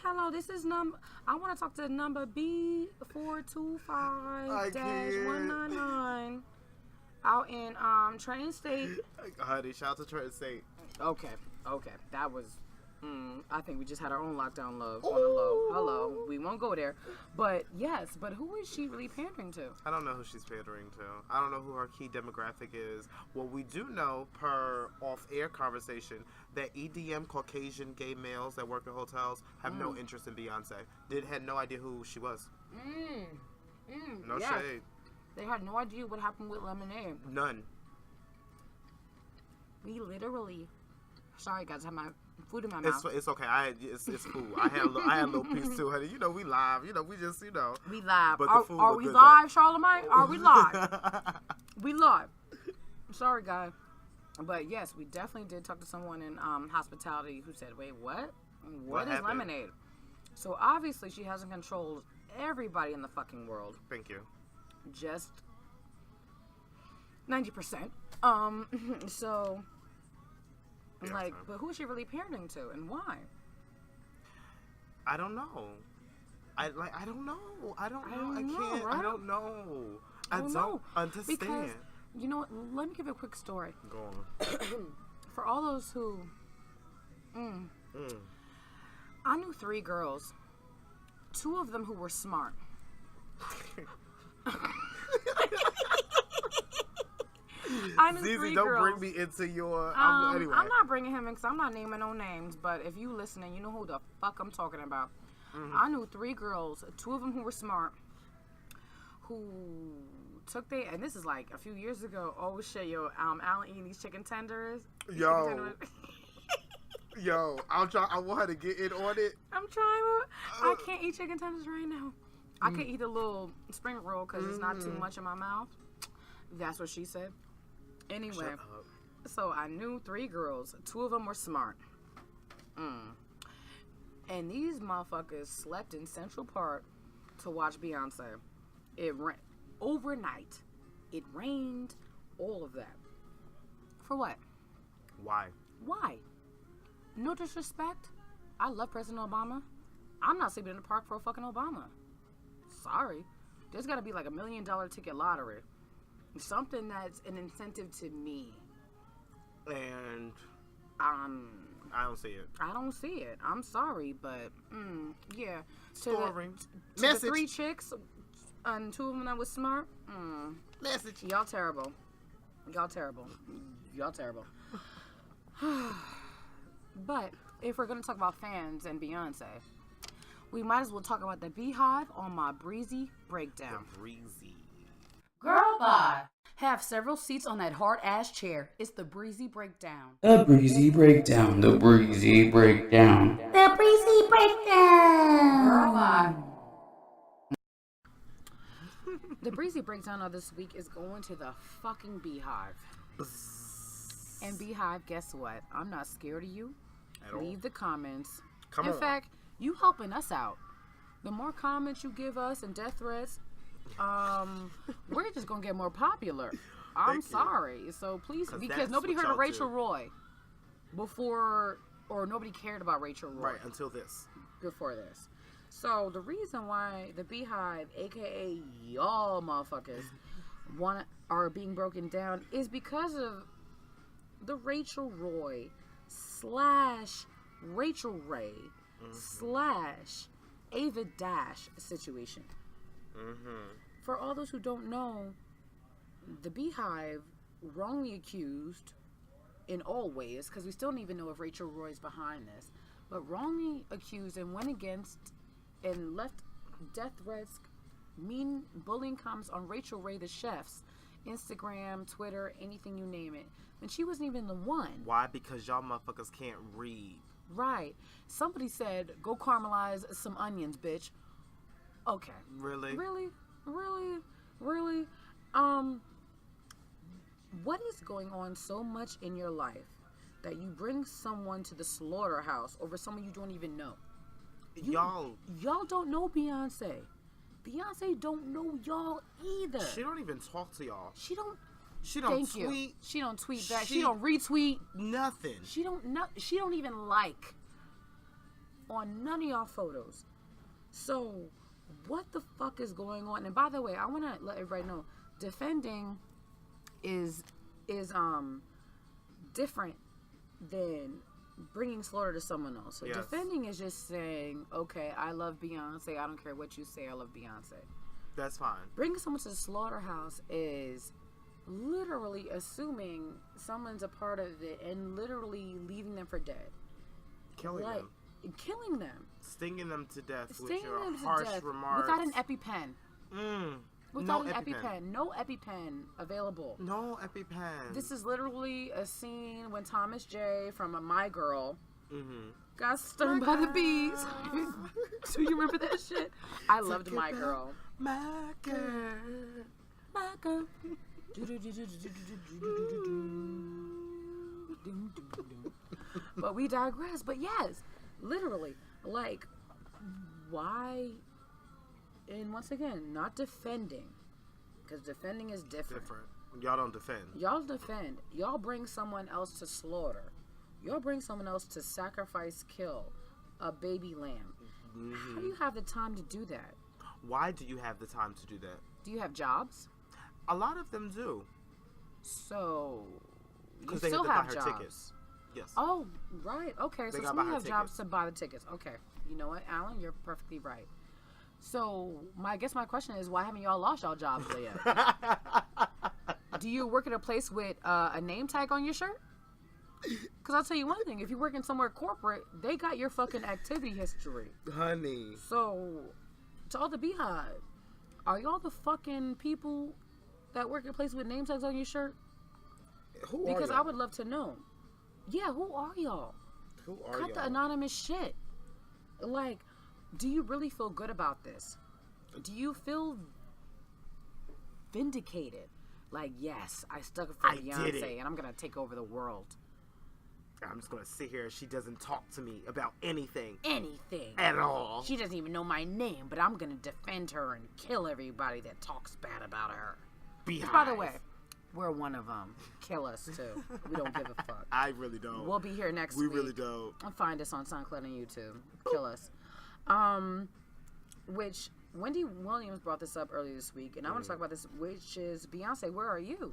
[SPEAKER 2] Hello, this is I want to talk to number B425-199 out in Trenton State.
[SPEAKER 1] Honey, shout out to Trenton State.
[SPEAKER 2] Okay, that was. I think we just had our own Lockdown Love on the low. Hello, we won't go there. But yes, but who is she really pandering to?
[SPEAKER 1] I don't know who she's pandering to. I don't know who her key demographic is. Well, we do know, per off-air conversation, that EDM Caucasian gay males that work in hotels have no interest in Beyonce. Had no idea who she was. No shade.
[SPEAKER 2] They had no idea what happened with Lemonade.
[SPEAKER 1] None.
[SPEAKER 2] We literally. Sorry, guys, I have my food in my mouth.
[SPEAKER 1] It's okay. It's cool. I had a little piece too, honey. You know, we live. You know, we just, you know.
[SPEAKER 2] We live.
[SPEAKER 1] But
[SPEAKER 2] Are we live, Charlamagne? Are we live? We live. Sorry, guy. But yes, we definitely did talk to someone in hospitality who said, wait, what? What is
[SPEAKER 1] happened?
[SPEAKER 2] lemonade? So obviously she hasn't controlled everybody in the fucking world.
[SPEAKER 1] Thank you.
[SPEAKER 2] Just 90%. So
[SPEAKER 1] Beyonce.
[SPEAKER 2] like, but who is she really parenting to and why?
[SPEAKER 1] I don't know. I don't know. I don't know. I
[SPEAKER 2] know,
[SPEAKER 1] can't.
[SPEAKER 2] right?
[SPEAKER 1] I don't know. I don't
[SPEAKER 2] know.
[SPEAKER 1] understand.
[SPEAKER 2] Because, you know what? Let me give you a quick story.
[SPEAKER 1] Go on.
[SPEAKER 2] For all those who... I knew 3 girls. 2 of them who were smart. I knew
[SPEAKER 1] Zizi,
[SPEAKER 2] 3
[SPEAKER 1] don't
[SPEAKER 2] girls.
[SPEAKER 1] bring me into your... anyway.
[SPEAKER 2] I'm not bringing him in because I'm not naming no names. But if you listening, you know who the fuck I'm talking about. I knew 3 girls, 2 of them who were smart, who took their... And this is like a few years ago. Oh, shit, yo. Alan eating these chicken tenders.
[SPEAKER 1] Yo, I want her to get in on it.
[SPEAKER 2] I'm trying to... I can't eat chicken tenders right now. I can eat a little spring roll because it's not too much in my mouth. That's what she said. Anyway,
[SPEAKER 1] Shut up.
[SPEAKER 2] so I knew 3 girls. 2 of them were smart. And these motherfuckers slept in Central Park to watch Beyonce. It rained overnight. It rained. All of that. For what?
[SPEAKER 1] Why?
[SPEAKER 2] Why? No disrespect. I love President Obama. I'm not sleeping in the park for a fucking Obama. Sorry. There's got to be like $1 million ticket lottery. Something that's an incentive to me.
[SPEAKER 1] And I don't see it.
[SPEAKER 2] I don't see it. I'm sorry, but yeah.
[SPEAKER 1] Story.
[SPEAKER 2] To
[SPEAKER 1] Message.
[SPEAKER 2] the 3 chicks, and 2 of them that was smart.
[SPEAKER 1] Message.
[SPEAKER 2] Y'all terrible. Y'all terrible. Y'all terrible. But if we're gonna talk about fans and Beyonce, we might as well talk about the Beyhive on my breezy breakdown.
[SPEAKER 1] The breezy.
[SPEAKER 2] Girl, bye. Have several seats on that hard ass chair. It's the breezy breakdown.
[SPEAKER 5] The breezy breakdown. The breezy breakdown.
[SPEAKER 2] The breezy breakdown. Girl, bye. The breezy breakdown of this week is going to the fucking Beyhive. And Beyhive, guess what? I'm not scared of you. Leave the comments.
[SPEAKER 1] Come
[SPEAKER 2] In
[SPEAKER 1] on.
[SPEAKER 2] fact, you helping us out. The more comments you give us and death threats, we're just gonna get more popular. I'm sorry. So please, because
[SPEAKER 1] that's
[SPEAKER 2] nobody
[SPEAKER 1] what
[SPEAKER 2] heard of
[SPEAKER 1] y'all
[SPEAKER 2] Rachel
[SPEAKER 1] do.
[SPEAKER 2] Roy before, or nobody cared about Rachel Roy
[SPEAKER 1] Right, until this.
[SPEAKER 2] before this. So the reason why the Beyhive, aka y'all motherfuckers, are being broken down is because of the Rachel Roy / Rachel Ray / Ava Dash situation. For all those who don't know, the Beyhive wrongly accused, in all ways, because we still don't even know if Rachel Roy's behind this, but wrongly accused and went against and left death threats, mean bullying comments on Rachel Ray, the chef's Instagram, Twitter, anything you name it. And she wasn't even the one.
[SPEAKER 1] Why? Because y'all motherfuckers can't read.
[SPEAKER 2] Right. Somebody said, go caramelize some onions, bitch. Okay.
[SPEAKER 1] Really?
[SPEAKER 2] Really? What is going on so much in your life that you bring someone to the slaughterhouse over someone you don't even know? Y'all don't know Beyonce. Beyonce don't know y'all either.
[SPEAKER 1] She don't even talk to y'all.
[SPEAKER 2] She don't
[SPEAKER 1] tweet.
[SPEAKER 2] you. She don't tweet back. She don't retweet.
[SPEAKER 1] Nothing.
[SPEAKER 2] She don't even like on none of y'all photos. So what the fuck is going on? And by the way, I want to let everybody know, defending is different than bringing slaughter to someone else. So
[SPEAKER 1] Yes.
[SPEAKER 2] defending is just saying, okay, I love Beyonce. I don't care what you say. I love Beyonce.
[SPEAKER 1] That's fine.
[SPEAKER 2] Bringing someone to the slaughterhouse is literally assuming someone's a part of it and literally leaving them for dead.
[SPEAKER 1] Killing them.
[SPEAKER 2] Killing them.
[SPEAKER 1] Stinging them to death with
[SPEAKER 2] Stinging
[SPEAKER 1] your
[SPEAKER 2] them to
[SPEAKER 1] harsh
[SPEAKER 2] death
[SPEAKER 1] remarks.
[SPEAKER 2] without an EpiPen. Without
[SPEAKER 1] No
[SPEAKER 2] an
[SPEAKER 1] EpiPen.
[SPEAKER 2] EpiPen. No EpiPen available.
[SPEAKER 1] No EpiPen.
[SPEAKER 2] This is literally a scene when Thomas J from My Girl got stung by the bees. Do you remember that shit? I loved My Girl.
[SPEAKER 1] My girl.
[SPEAKER 2] My girl. But we digress. But yes, literally, like, why? And once again, not defending, because defending is different.
[SPEAKER 1] Y'all don't defend.
[SPEAKER 2] Y'all defend. Y'all bring someone else to slaughter. Y'all bring someone else to sacrifice, kill a baby lamb. How do you have the time to do that?
[SPEAKER 1] Why do you have the time to do that?
[SPEAKER 2] Do you have jobs?
[SPEAKER 1] A lot of them do.
[SPEAKER 2] So you
[SPEAKER 1] Because they
[SPEAKER 2] still
[SPEAKER 1] have to
[SPEAKER 2] have
[SPEAKER 1] buy her
[SPEAKER 2] jobs.
[SPEAKER 1] tickets. Yes.
[SPEAKER 2] Oh, right. Okay,
[SPEAKER 1] They
[SPEAKER 2] so
[SPEAKER 1] gotta
[SPEAKER 2] some
[SPEAKER 1] buy
[SPEAKER 2] of you
[SPEAKER 1] her
[SPEAKER 2] have jobs
[SPEAKER 1] tickets.
[SPEAKER 2] to buy the tickets. Okay. You know what, Alan? You're perfectly right. So I guess my question is, why haven't y'all lost y'all jobs yet? Do you work at a place with a name tag on your shirt? Because I'll tell you one thing. If you're working somewhere corporate, they got your fucking activity history.
[SPEAKER 1] Honey.
[SPEAKER 2] So, to all the Beehive, are y'all the fucking people that work at a place with name tags on your shirt?
[SPEAKER 1] Who are
[SPEAKER 2] Because
[SPEAKER 1] y'all?
[SPEAKER 2] I would love to know. Yeah, who are y'all?
[SPEAKER 1] Who are
[SPEAKER 2] Cut
[SPEAKER 1] y'all?
[SPEAKER 2] the anonymous shit. Like, do you really feel good about this? Do you feel vindicated? Like, yes, I stuck up for
[SPEAKER 1] I did
[SPEAKER 2] Beyonce
[SPEAKER 1] it.
[SPEAKER 2] and I'm going to take over the world.
[SPEAKER 1] I'm just going to sit here and she doesn't talk to me about anything.
[SPEAKER 2] Anything.
[SPEAKER 1] At all.
[SPEAKER 2] She doesn't even know my name, but I'm going to defend her and kill everybody that talks bad about her.
[SPEAKER 1] Beehive.
[SPEAKER 2] By the way, we're one of them. Kill us, too. We don't give a fuck.
[SPEAKER 1] I really don't.
[SPEAKER 2] We'll be here next
[SPEAKER 1] We
[SPEAKER 2] week.
[SPEAKER 1] really don't.
[SPEAKER 2] And find us on SoundCloud and YouTube. Kill us. Which Wendy Williams brought this up earlier this week, and I want to talk about this, which is Beyonce, where are you?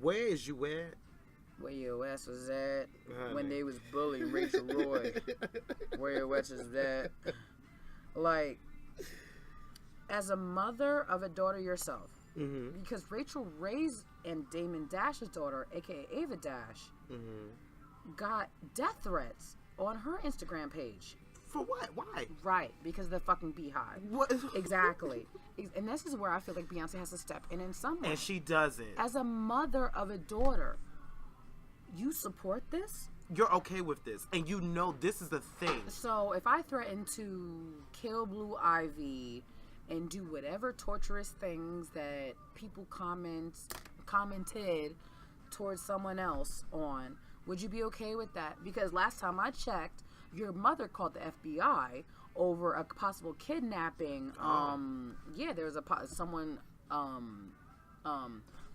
[SPEAKER 1] Where is you at?
[SPEAKER 2] Where your ass was at
[SPEAKER 1] Honey.
[SPEAKER 2] when they was bullying Rachel Roy? Where your ass is at? Like, as a mother of a daughter yourself, because Rachel Ray's and Damon Dash's daughter, aka Ava Dash, got death threats on her Instagram page.
[SPEAKER 1] For what? Why?
[SPEAKER 2] Right, because of the fucking Beehive.
[SPEAKER 1] What?
[SPEAKER 2] Exactly. And this is where I feel like Beyonce has to step in some way.
[SPEAKER 1] And she doesn't.
[SPEAKER 2] As a mother of a daughter, you support this?
[SPEAKER 1] You're okay with this. And you know this is the thing.
[SPEAKER 2] So if I threaten to kill Blue Ivy and do whatever torturous things that people commented towards someone else on, would you be okay with that? Because last time I checked, your mother called the FBI over a possible kidnapping. Yeah, there was someone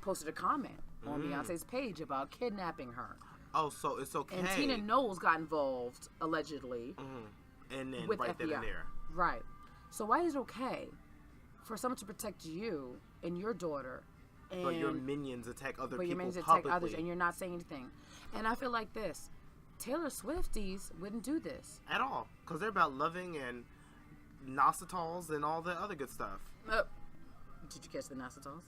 [SPEAKER 2] posted a comment on Beyonce's page about kidnapping her.
[SPEAKER 1] Oh, so it's okay.
[SPEAKER 2] And Tina Knowles got involved, allegedly,
[SPEAKER 1] And then
[SPEAKER 2] with
[SPEAKER 1] right
[SPEAKER 2] FBI.
[SPEAKER 1] then and there.
[SPEAKER 2] Right. So why is it okay for someone to protect you and your daughter, and
[SPEAKER 1] But your minions attack other
[SPEAKER 2] but
[SPEAKER 1] people
[SPEAKER 2] your minions attack
[SPEAKER 1] publicly.
[SPEAKER 2] others, and you're not saying anything? And I feel like this: Taylor Swifties wouldn't do this
[SPEAKER 1] At all. Because they're about loving and nositals and all the other good stuff.
[SPEAKER 2] Did you catch the Nasitals?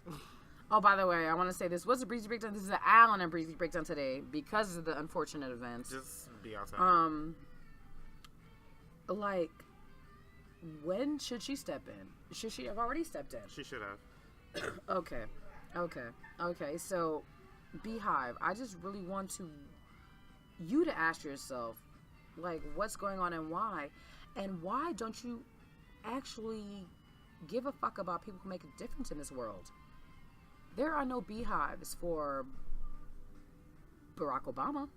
[SPEAKER 2] Oh, by the way, I want to say this. What's a Breezy Breakdown? This is an Alan and Breezy Breakdown today because of the unfortunate events.
[SPEAKER 1] Just Beyonce.
[SPEAKER 2] Like, when should she step in? Should she have already stepped in?
[SPEAKER 1] She should have.
[SPEAKER 2] Okay. So, Beehive, I just really want you to ask yourself, like, what's going on and why don't you actually give a fuck about people who make a difference in this world? There are no beehives for Barack Obama.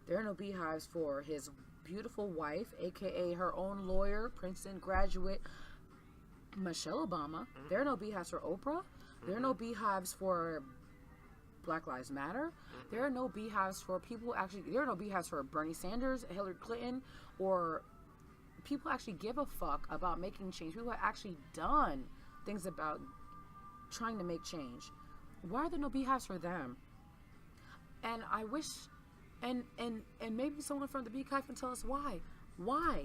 [SPEAKER 2] There are no beehives for his beautiful wife, aka her own lawyer, Princeton graduate, Michelle Obama. There are no beehives for Oprah. There are no beehives for Black Lives Matter. There are no beehives for people there are no beehives for Bernie Sanders, Hillary Clinton, or people who actually give a fuck about making change. People who have actually done things about trying to make change. Why are there no beehives for them? And I wish, and maybe someone from the Beehive can tell us why. Why?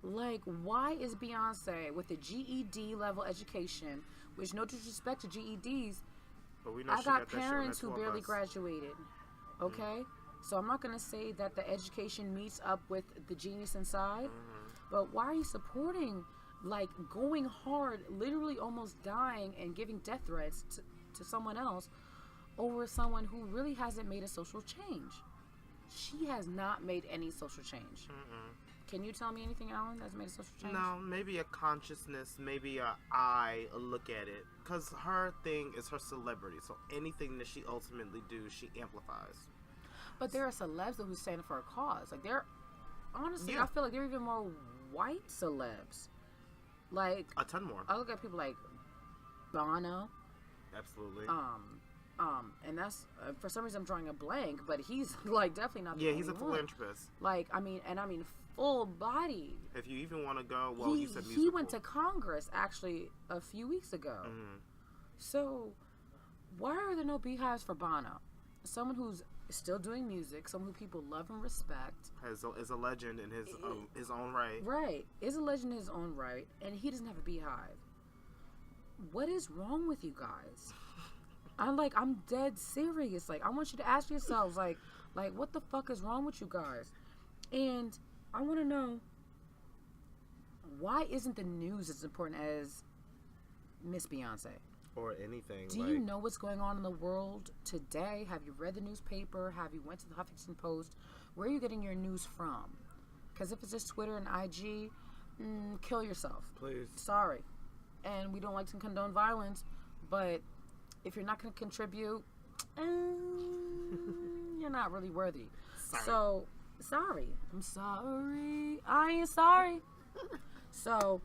[SPEAKER 2] Like, why is Beyonce with a GED level education, which, no disrespect to GEDs,
[SPEAKER 1] But we know
[SPEAKER 2] I
[SPEAKER 1] she
[SPEAKER 2] got
[SPEAKER 1] that shit on
[SPEAKER 2] parents
[SPEAKER 1] that
[SPEAKER 2] who
[SPEAKER 1] tour
[SPEAKER 2] barely
[SPEAKER 1] bus.
[SPEAKER 2] graduated, okay? So I'm not going to say that the education meets up with the genius inside, but why are you supporting, like, going hard, literally almost dying and giving death threats to someone else over someone who really hasn't made a social change? she has not made any social change. Can you tell me anything, Alan, that's made a social change?
[SPEAKER 1] No, maybe a consciousness, maybe a eye, a look at it. Because her thing is her celebrity. So anything that she ultimately do, she amplifies.
[SPEAKER 2] But there are celebs who stand for a cause. Like, they're, honestly,
[SPEAKER 1] Yeah.
[SPEAKER 2] I feel like there are even more white celebs. Like,
[SPEAKER 1] A ton more.
[SPEAKER 2] I look at people like Bono.
[SPEAKER 1] Absolutely.
[SPEAKER 2] And that's, for some reason I'm drawing a blank, but he's, like, definitely not the
[SPEAKER 1] Yeah,
[SPEAKER 2] only
[SPEAKER 1] he's a
[SPEAKER 2] one.
[SPEAKER 1] philanthropist.
[SPEAKER 2] Like, I mean, full body.
[SPEAKER 1] If you even want to go, well, you said musical.
[SPEAKER 2] He went to Congress, actually, a few weeks ago. So, why are there no beehives for Bono? Someone who's still doing music, someone who people love and respect.
[SPEAKER 1] Is a legend in his own right.
[SPEAKER 2] Right. Is a legend in his own right, and he doesn't have a beehive. What is wrong with you guys? I'm dead serious. Like, I want you to ask yourselves, like, what the fuck is wrong with you guys? And I want to know, why isn't the news as important as Miss Beyonce?
[SPEAKER 1] Or anything.
[SPEAKER 2] Do you know what's going on in the world today? Have you read the newspaper? Have you went to the Huffington Post? Where are you getting your news from? Because if it's just Twitter and IG, kill yourself.
[SPEAKER 1] Please.
[SPEAKER 2] Sorry. And we don't like to condone violence, but if you're not going to contribute, you're not really worthy.
[SPEAKER 1] Sorry.
[SPEAKER 2] So, sorry. I'm sorry. I ain't sorry. So,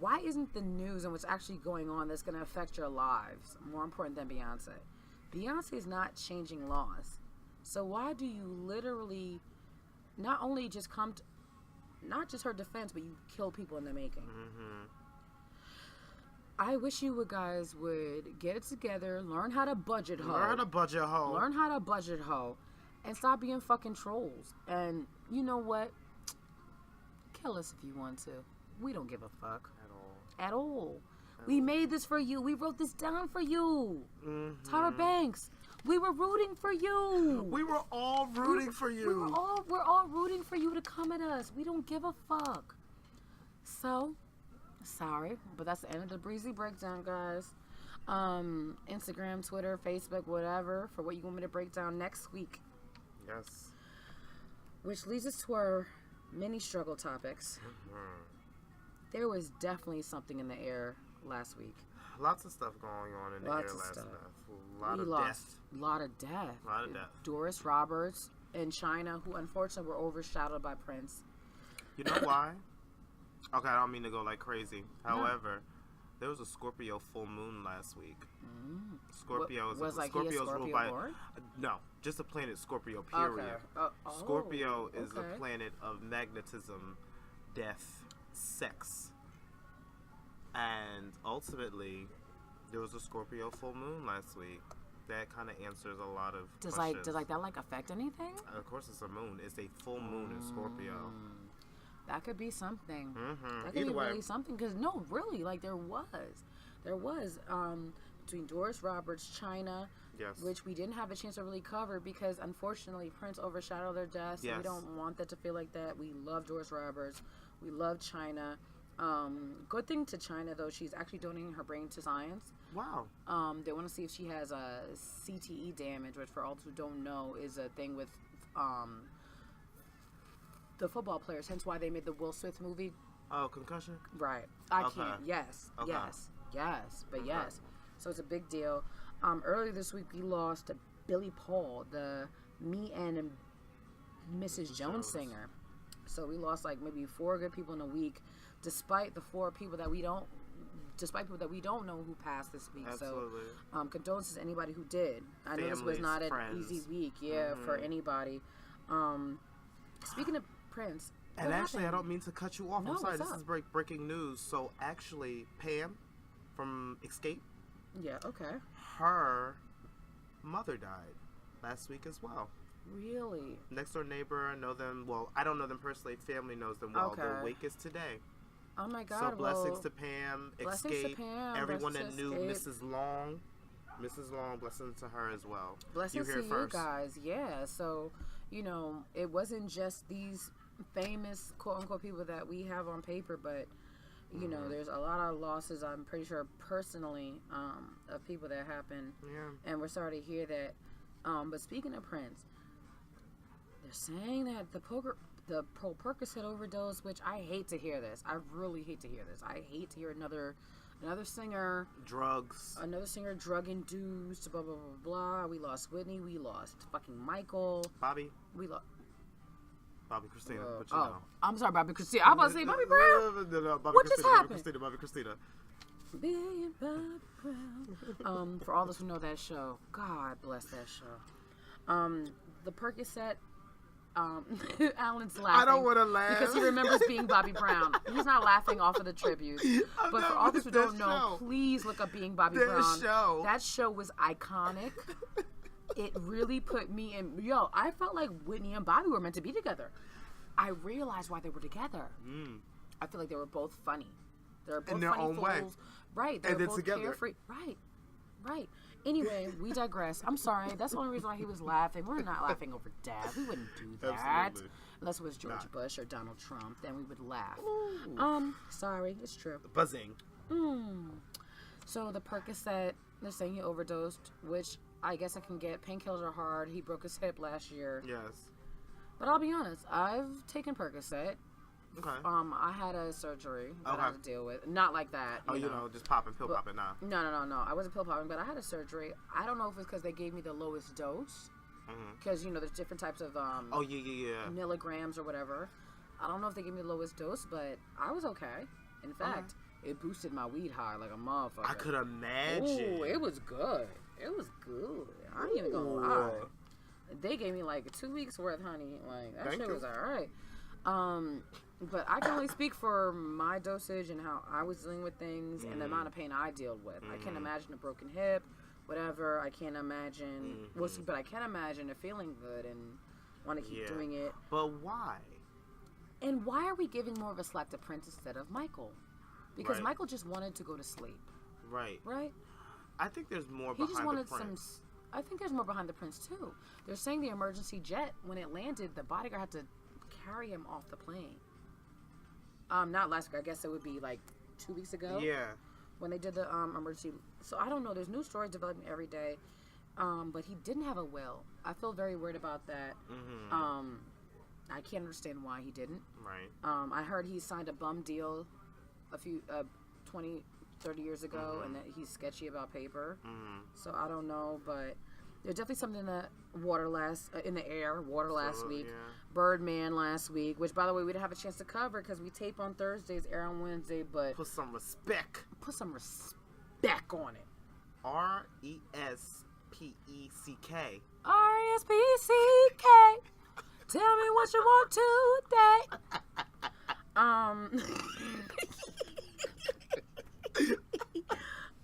[SPEAKER 2] why isn't the news and what's actually going on that's going to affect your lives more important than Beyonce? Beyonce is not changing laws. So why do you literally not only just come to, not just her defense, but you kill people in the making? I wish you guys would get it together, learn how to budget hoe.
[SPEAKER 1] Learn how to budget hoe.
[SPEAKER 2] Learn how to budget hoe. And stop being fucking trolls. And you know what? Kill us if you want to. We don't give a fuck. At all. We made this for you. We wrote this down for you. Tyra Banks. We were rooting for you.
[SPEAKER 1] We were all rooting for you.
[SPEAKER 2] We're all rooting for you to come at us. We don't give a fuck. So, sorry, but that's the end of the Breezy Breakdown, guys. Instagram, Twitter, Facebook, whatever, for what you want me to break down next week.
[SPEAKER 1] Yes.
[SPEAKER 2] Which leads us to our mini struggle topics. There was definitely something in the air last week.
[SPEAKER 1] Lots of stuff going on in the air last night. A lot of death.
[SPEAKER 2] A lot of death.
[SPEAKER 1] A lot of death.
[SPEAKER 2] Doris Roberts in China, who unfortunately were overshadowed by Prince.
[SPEAKER 1] You know why? Okay, I don't mean to go like crazy. However, there was a Scorpio full moon last week. Scorpio
[SPEAKER 2] was like
[SPEAKER 1] Scorpio's
[SPEAKER 2] he a Scorpio
[SPEAKER 1] ruled by
[SPEAKER 2] Lord?
[SPEAKER 1] No, just the planet Scorpio. Period.
[SPEAKER 2] Okay.
[SPEAKER 1] Scorpio is
[SPEAKER 2] okay.
[SPEAKER 1] a planet of magnetism, death, sex, and ultimately, there was a Scorpio full moon last week. That kind of answers a lot of questions.
[SPEAKER 2] Does that affect anything?
[SPEAKER 1] Of course, it's a moon. It's a full moon in Scorpio.
[SPEAKER 2] That could be something. That could
[SPEAKER 1] Either
[SPEAKER 2] be
[SPEAKER 1] way.
[SPEAKER 2] really something. Because no, really, like there was between Doris Roberts, China,
[SPEAKER 1] Yes.
[SPEAKER 2] which we didn't have a chance to really cover because unfortunately Prince overshadowed their death. So
[SPEAKER 1] Yes.
[SPEAKER 2] we don't want that to feel like that. We love Doris Roberts. We love China. Good thing to China though, she's actually donating her brain to science.
[SPEAKER 1] Wow.
[SPEAKER 2] They want to see if she has a CTE damage, which for all who don't know is a thing with the football players. Hence why they made the Will Smith movie.
[SPEAKER 1] Oh, concussion?
[SPEAKER 2] Right. I
[SPEAKER 1] Okay.
[SPEAKER 2] can't. Yes.
[SPEAKER 1] Okay.
[SPEAKER 2] Yes. But
[SPEAKER 1] Okay.
[SPEAKER 2] yes. So it's a big deal. Earlier this week we lost Billy Paul, the Me and Mrs. Jones singer. So we lost like maybe 4 good people in a week, despite the 4 people that we don't. Despite people that we don't know who passed this week.
[SPEAKER 1] Absolutely.
[SPEAKER 2] So, condolences to anybody who did. I know this was
[SPEAKER 1] Families,
[SPEAKER 2] not an
[SPEAKER 1] friends.
[SPEAKER 2] easy week, for anybody. Speaking of Prince,
[SPEAKER 1] And
[SPEAKER 2] what
[SPEAKER 1] actually,
[SPEAKER 2] happened?
[SPEAKER 1] I don't mean to cut you off.
[SPEAKER 2] No,
[SPEAKER 1] I'm sorry.
[SPEAKER 2] what's
[SPEAKER 1] This
[SPEAKER 2] up?
[SPEAKER 1] is breaking news. So actually, Pam from Escape,
[SPEAKER 2] Yeah, okay.
[SPEAKER 1] her mother died last week as well.
[SPEAKER 2] Really?
[SPEAKER 1] Next door neighbor, I know them. Well, I don't know them personally. Family knows them well.
[SPEAKER 2] Okay.
[SPEAKER 1] Their wake is today.
[SPEAKER 2] Oh my God.
[SPEAKER 1] So blessings
[SPEAKER 2] well,
[SPEAKER 1] to Pam,
[SPEAKER 2] blessings to
[SPEAKER 1] Escape,
[SPEAKER 2] Pam,
[SPEAKER 1] everyone that
[SPEAKER 2] blessings to
[SPEAKER 1] knew
[SPEAKER 2] Escape.
[SPEAKER 1] Mrs. Long. Mrs. Long, blessings to her as well.
[SPEAKER 2] blessings
[SPEAKER 1] you
[SPEAKER 2] to
[SPEAKER 1] hear
[SPEAKER 2] you
[SPEAKER 1] first.
[SPEAKER 2] guys. Yeah. So, it wasn't just these famous quote unquote people that we have on paper, but there's a lot of losses. I'm pretty sure personally of people that happened,
[SPEAKER 1] Yeah.
[SPEAKER 2] and we're sorry to hear that. But speaking of Prince, saying that the Percocet overdose, which I hate to hear this. I really hate to hear this. I hate to hear another singer.
[SPEAKER 1] Drugs.
[SPEAKER 2] Another singer drug induced. Blah blah blah blah. We lost Whitney. We lost fucking Michael.
[SPEAKER 1] Bobby.
[SPEAKER 2] We lost.
[SPEAKER 1] Bobby Christina. But
[SPEAKER 2] Oh,
[SPEAKER 1] know.
[SPEAKER 2] I'm sorry, Bobby Christina. I'm about to say Bobby Brown.
[SPEAKER 1] No, Bobby
[SPEAKER 2] What
[SPEAKER 1] Christina,
[SPEAKER 2] just happened?
[SPEAKER 1] Bobby Christina.
[SPEAKER 2] Being Bobby Brown. For all those who know that show, God bless that show. The Percocet. Alan's laughing.
[SPEAKER 1] I don't want to laugh
[SPEAKER 2] because he remembers being Bobby Brown. He's not laughing off of the tribute. But for all those who don't know, please look up Being Bobby Brown. That show was iconic. It really put me in. I felt like Whitney and Bobby were meant to be together. I realized why they were together. I feel like they were both funny. They were both
[SPEAKER 1] in their
[SPEAKER 2] funny
[SPEAKER 1] own way.
[SPEAKER 2] Right. They
[SPEAKER 1] and
[SPEAKER 2] were
[SPEAKER 1] then
[SPEAKER 2] both
[SPEAKER 1] together.
[SPEAKER 2] Carefree. Right. Anyway, we digress. I'm sorry. That's the only reason why he was laughing. We're not laughing over dad. We wouldn't do that.
[SPEAKER 1] Absolutely.
[SPEAKER 2] Unless it was George Bush or Donald Trump. Then we would laugh. Sorry. It's true.
[SPEAKER 1] Buzzing.
[SPEAKER 2] So the Percocet, they're saying he overdosed, which I guess I can get. Painkillers are hard. He broke his hip last year.
[SPEAKER 1] Yes.
[SPEAKER 2] But I'll be honest. I've taken Percocet.
[SPEAKER 1] Okay.
[SPEAKER 2] I had a surgery that I had to deal with. Not like that.
[SPEAKER 1] You know, just pill popping now.
[SPEAKER 2] No. I wasn't pill popping, but I had a surgery. I don't know if it's because they gave me the lowest dose. Because, there's different types of milligrams or whatever. I don't know if they gave me the lowest dose, but I was okay. In fact, it boosted my weed high like a motherfucker.
[SPEAKER 1] I could imagine.
[SPEAKER 2] Ooh, it was good. I ain't even gonna lie. They gave me like 2 weeks worth, honey. Like, that shit was alright. But I can only speak for my dosage and how I was dealing with things and the amount of pain I dealt with. I can't imagine a broken hip, whatever. I can't imagine. But I can imagine it feeling good and want to keep doing it.
[SPEAKER 1] But why?
[SPEAKER 2] And why are we giving more of a slack to Prince instead of Michael? Because Michael just wanted to go to sleep. Right.
[SPEAKER 1] I think there's more
[SPEAKER 2] He
[SPEAKER 1] behind
[SPEAKER 2] just wanted
[SPEAKER 1] the Prince.
[SPEAKER 2] some. I think there's more behind the Prince too. They're saying the emergency jet, when it landed, the bodyguard had to carry him off the plane. Not last week. I guess it would be like 2 weeks ago.
[SPEAKER 1] Yeah.
[SPEAKER 2] When they did the emergency. So I don't know. There's new stories developing every day. But he didn't have a will. I feel very worried about that. I can't understand why he didn't.
[SPEAKER 1] Right.
[SPEAKER 2] I heard he signed a bum deal a few 20, 30 years ago, and that he's sketchy about paper. So I don't know, but there's definitely something in the water last week.
[SPEAKER 1] Yeah.
[SPEAKER 2] Birdman last week, which by the way we didn't have a chance to cover because we tape on Thursdays, air on Wednesday. But
[SPEAKER 1] Put some respect
[SPEAKER 2] on it.
[SPEAKER 1] R-E-S-P-E-C-K.
[SPEAKER 2] R-E-S-P-C-K. Tell me what you want today.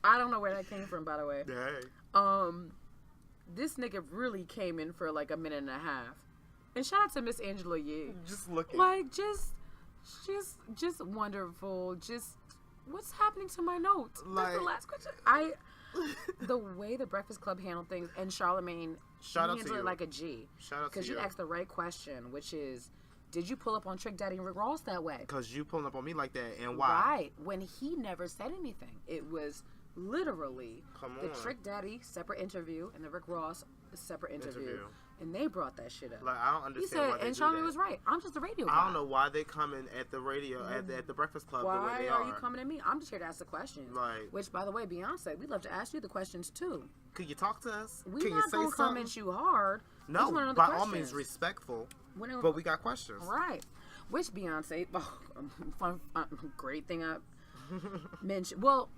[SPEAKER 2] I don't know where that came from, by the way.
[SPEAKER 1] Dang.
[SPEAKER 2] This nigga really came in for like a minute and a half. And shout out to Miss Angela Yee.
[SPEAKER 1] Just looking.
[SPEAKER 2] Like, just wonderful. Just, what's happening to my notes? That's the last question. The way the Breakfast Club handled things, and Charlamagne,
[SPEAKER 1] Shout out to
[SPEAKER 2] handled
[SPEAKER 1] you.
[SPEAKER 2] it like a G.
[SPEAKER 1] Shout out to
[SPEAKER 2] Because you asked the right question, which is, did you pull up on Trick Daddy and Rick Ross that way?
[SPEAKER 1] Because you pulling up on me like that, and why?
[SPEAKER 2] Right. When he never said anything. It was literally the Trick Daddy separate interview and the Rick Ross separate interview. And they brought that shit up.
[SPEAKER 1] Like, I don't understand
[SPEAKER 2] He said,
[SPEAKER 1] why they
[SPEAKER 2] and
[SPEAKER 1] do
[SPEAKER 2] Charlamagne
[SPEAKER 1] that.
[SPEAKER 2] was right. I'm just a radio guy.
[SPEAKER 1] I don't know why they coming at the radio, at the Breakfast Club the way
[SPEAKER 2] Why
[SPEAKER 1] they
[SPEAKER 2] are you coming at me? I'm just here to ask the questions.
[SPEAKER 1] Right.
[SPEAKER 2] Which, by the way, Beyonce, we'd love to ask you the questions, too.
[SPEAKER 1] Could you talk to us?
[SPEAKER 2] We're
[SPEAKER 1] Can you
[SPEAKER 2] not
[SPEAKER 1] say
[SPEAKER 2] going to
[SPEAKER 1] something?
[SPEAKER 2] come at you hard.
[SPEAKER 1] No,
[SPEAKER 2] We just wanna know the
[SPEAKER 1] by all
[SPEAKER 2] questions.
[SPEAKER 1] means respectful, but we got questions.
[SPEAKER 2] Right. Which Beyonce, great thing I mentioned. Well,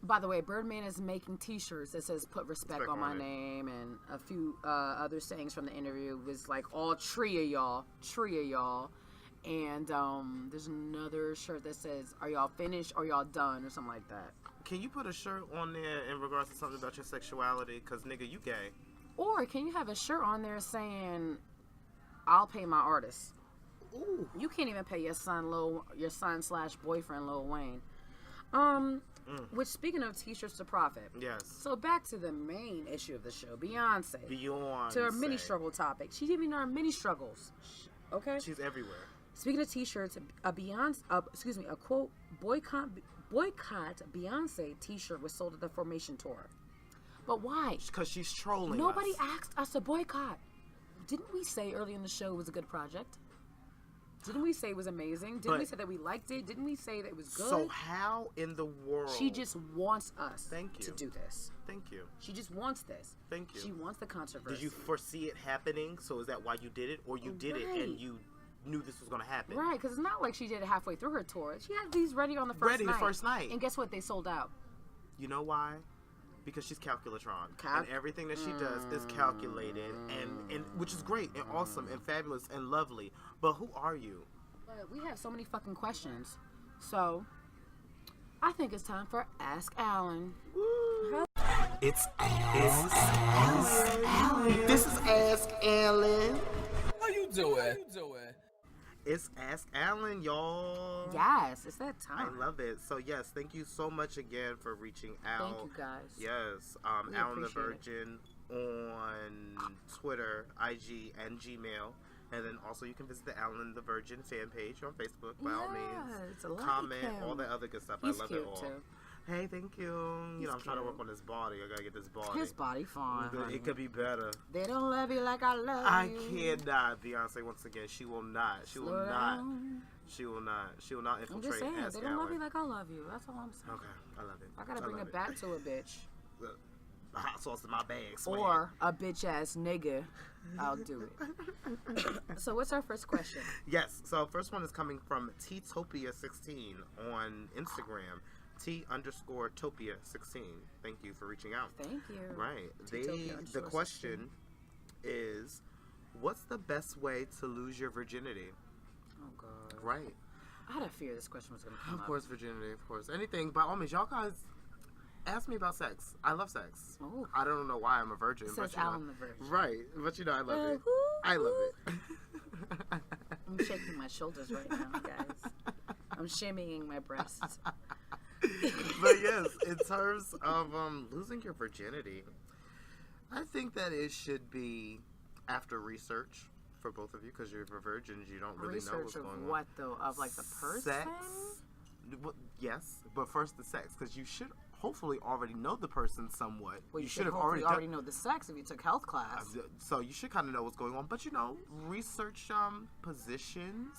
[SPEAKER 2] by the way, Birdman is making t-shirts that says put respect on my name, and a few other sayings from the interview was like all tree of y'all. And there's another shirt that says, are y'all finished or y'all done, or something like that.
[SPEAKER 1] Can you put a shirt on there in regards to something about your sexuality? Because, nigga, you gay.
[SPEAKER 2] Or can you have a shirt on there saying, I'll pay my artists?
[SPEAKER 1] Ooh.
[SPEAKER 2] You can't even pay your son / boyfriend Lil Wayne. Which, speaking of t-shirts to profit.
[SPEAKER 1] Yes.
[SPEAKER 2] So back to the main issue of the show, Beyonce.
[SPEAKER 1] Beyonce.
[SPEAKER 2] To our mini struggle topic. She's even in our mini struggles. Okay.
[SPEAKER 1] She's everywhere.
[SPEAKER 2] Speaking of t-shirts, a quote boycott Beyonce t-shirt was sold at the Formation tour. But why?
[SPEAKER 1] Because she's trolling
[SPEAKER 2] Nobody
[SPEAKER 1] us.
[SPEAKER 2] asked us to boycott. Didn't we say early in the show it was a good project? Didn't we say it was amazing? Didn't we say that we liked it? Didn't we say that it was good?
[SPEAKER 1] So how in the world?
[SPEAKER 2] She just wants us
[SPEAKER 1] Thank you.
[SPEAKER 2] to do this.
[SPEAKER 1] Thank you.
[SPEAKER 2] She just wants this.
[SPEAKER 1] Thank you.
[SPEAKER 2] She wants the controversy.
[SPEAKER 1] Did you foresee it happening? So is that why you did it? Or you did it and you knew this was going to happen?
[SPEAKER 2] Right, because it's not like she did it halfway through her tour. She had these ready on the first night. And guess what? They sold out.
[SPEAKER 1] You know why? Because she's calculatron, and everything that she does is calculated, and which is great and awesome and fabulous and lovely. But who are you?
[SPEAKER 2] But we have so many fucking questions. So I think it's time for Ask Alan.
[SPEAKER 1] It's Ask Alan. This is Ask Alan.
[SPEAKER 7] How you doing?
[SPEAKER 1] It's Ask Alan, y'all.
[SPEAKER 2] Yes, it's that
[SPEAKER 1] I
[SPEAKER 2] time.
[SPEAKER 1] love it. So yes, thank you so much again for reaching out.
[SPEAKER 2] Thank you guys.
[SPEAKER 1] Yes,
[SPEAKER 2] We
[SPEAKER 1] Alan the
[SPEAKER 2] appreciate it.
[SPEAKER 1] Virgin on Twitter, IG, and Gmail. And then also you can visit the Alan the Virgin fan page on Facebook by all means.
[SPEAKER 2] Like
[SPEAKER 1] Comment,
[SPEAKER 2] him.
[SPEAKER 1] all that other good stuff.
[SPEAKER 2] He's
[SPEAKER 1] I love
[SPEAKER 2] cute
[SPEAKER 1] it all.
[SPEAKER 2] too.
[SPEAKER 1] Hey, thank you. You know, I'm trying to work
[SPEAKER 2] cute.
[SPEAKER 1] on this body. I gotta get this body.
[SPEAKER 2] His body fine. honey.
[SPEAKER 1] It could be better.
[SPEAKER 2] They don't love you like I love
[SPEAKER 1] I
[SPEAKER 2] you.
[SPEAKER 1] cannot, Beyonce. Once again, she will not. She will
[SPEAKER 2] Slow
[SPEAKER 1] not.
[SPEAKER 2] down.
[SPEAKER 1] She will not. She will not
[SPEAKER 2] I'm just
[SPEAKER 1] infiltrate.
[SPEAKER 2] saying,
[SPEAKER 1] Ask
[SPEAKER 2] they don't love
[SPEAKER 1] Alan.
[SPEAKER 2] you like I love you. That's all I'm saying.
[SPEAKER 1] Okay, I love it.
[SPEAKER 2] I gotta bring
[SPEAKER 1] love
[SPEAKER 2] it back to a bitch.
[SPEAKER 1] The hot sauce in my bag. Swag.
[SPEAKER 2] Or a bitch ass nigga. I'll do it. So what's our first question?
[SPEAKER 1] Yes. So first one is coming from Topia16 on Instagram. T_Topia16. Thank you for reaching out.
[SPEAKER 2] Thank you.
[SPEAKER 1] Right.
[SPEAKER 2] T_Topia_16.
[SPEAKER 1] The question is, what's the best way to lose your virginity?
[SPEAKER 2] Oh god.
[SPEAKER 1] Right.
[SPEAKER 2] I had a fear this question was gonna come
[SPEAKER 1] Of
[SPEAKER 2] up.
[SPEAKER 1] course, virginity. Of course. Anything. By all means, y'all guys ask me about sex. I love sex.
[SPEAKER 2] Ooh.
[SPEAKER 1] I don't know why I'm a virgin.
[SPEAKER 2] It
[SPEAKER 1] but
[SPEAKER 2] says
[SPEAKER 1] you know,
[SPEAKER 2] Alan the Virgin.
[SPEAKER 1] Right. But you know, I love it. I love it.
[SPEAKER 2] I'm shaking my shoulders right now, guys. I'm shimmying my breasts.
[SPEAKER 1] But yes, in terms of losing your virginity, I think that it should be after research for both of you, because you're virgins. You don't really know what's
[SPEAKER 2] Research
[SPEAKER 1] going
[SPEAKER 2] of
[SPEAKER 1] on.
[SPEAKER 2] what though? Of like the person?
[SPEAKER 1] Sex. Yes, but first the sex, because you should hopefully already know the person somewhat.
[SPEAKER 2] Well, you
[SPEAKER 1] should
[SPEAKER 2] should
[SPEAKER 1] have
[SPEAKER 2] already
[SPEAKER 1] already
[SPEAKER 2] know the sex if you took health class.
[SPEAKER 1] So you should kind of know what's going on. But you know, research positions,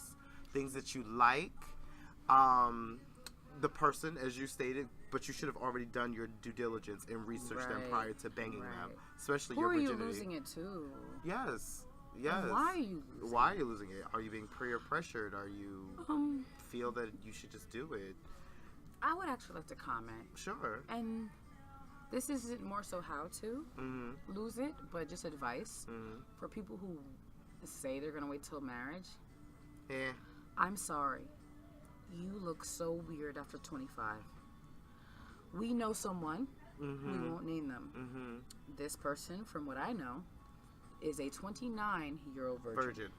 [SPEAKER 1] things that you like, the person as you stated. But you should have already done your due diligence and researched them prior to banging them, especially
[SPEAKER 2] Who
[SPEAKER 1] your
[SPEAKER 2] are
[SPEAKER 1] virginity.
[SPEAKER 2] you losing it to?
[SPEAKER 1] Yes.
[SPEAKER 2] And why are you losing
[SPEAKER 1] Why are you losing it? Are you being peer pressured? Are you feel that you should just do it?
[SPEAKER 2] I would actually like to comment.
[SPEAKER 1] Sure.
[SPEAKER 2] And this isn't more so how to lose it, but just advice for people who say they're going to wait till marriage.
[SPEAKER 1] Yeah.
[SPEAKER 2] I'm sorry. You look so weird after 25. We know someone. We won't name them. This person, from what I know, is a 29-year-old virgin.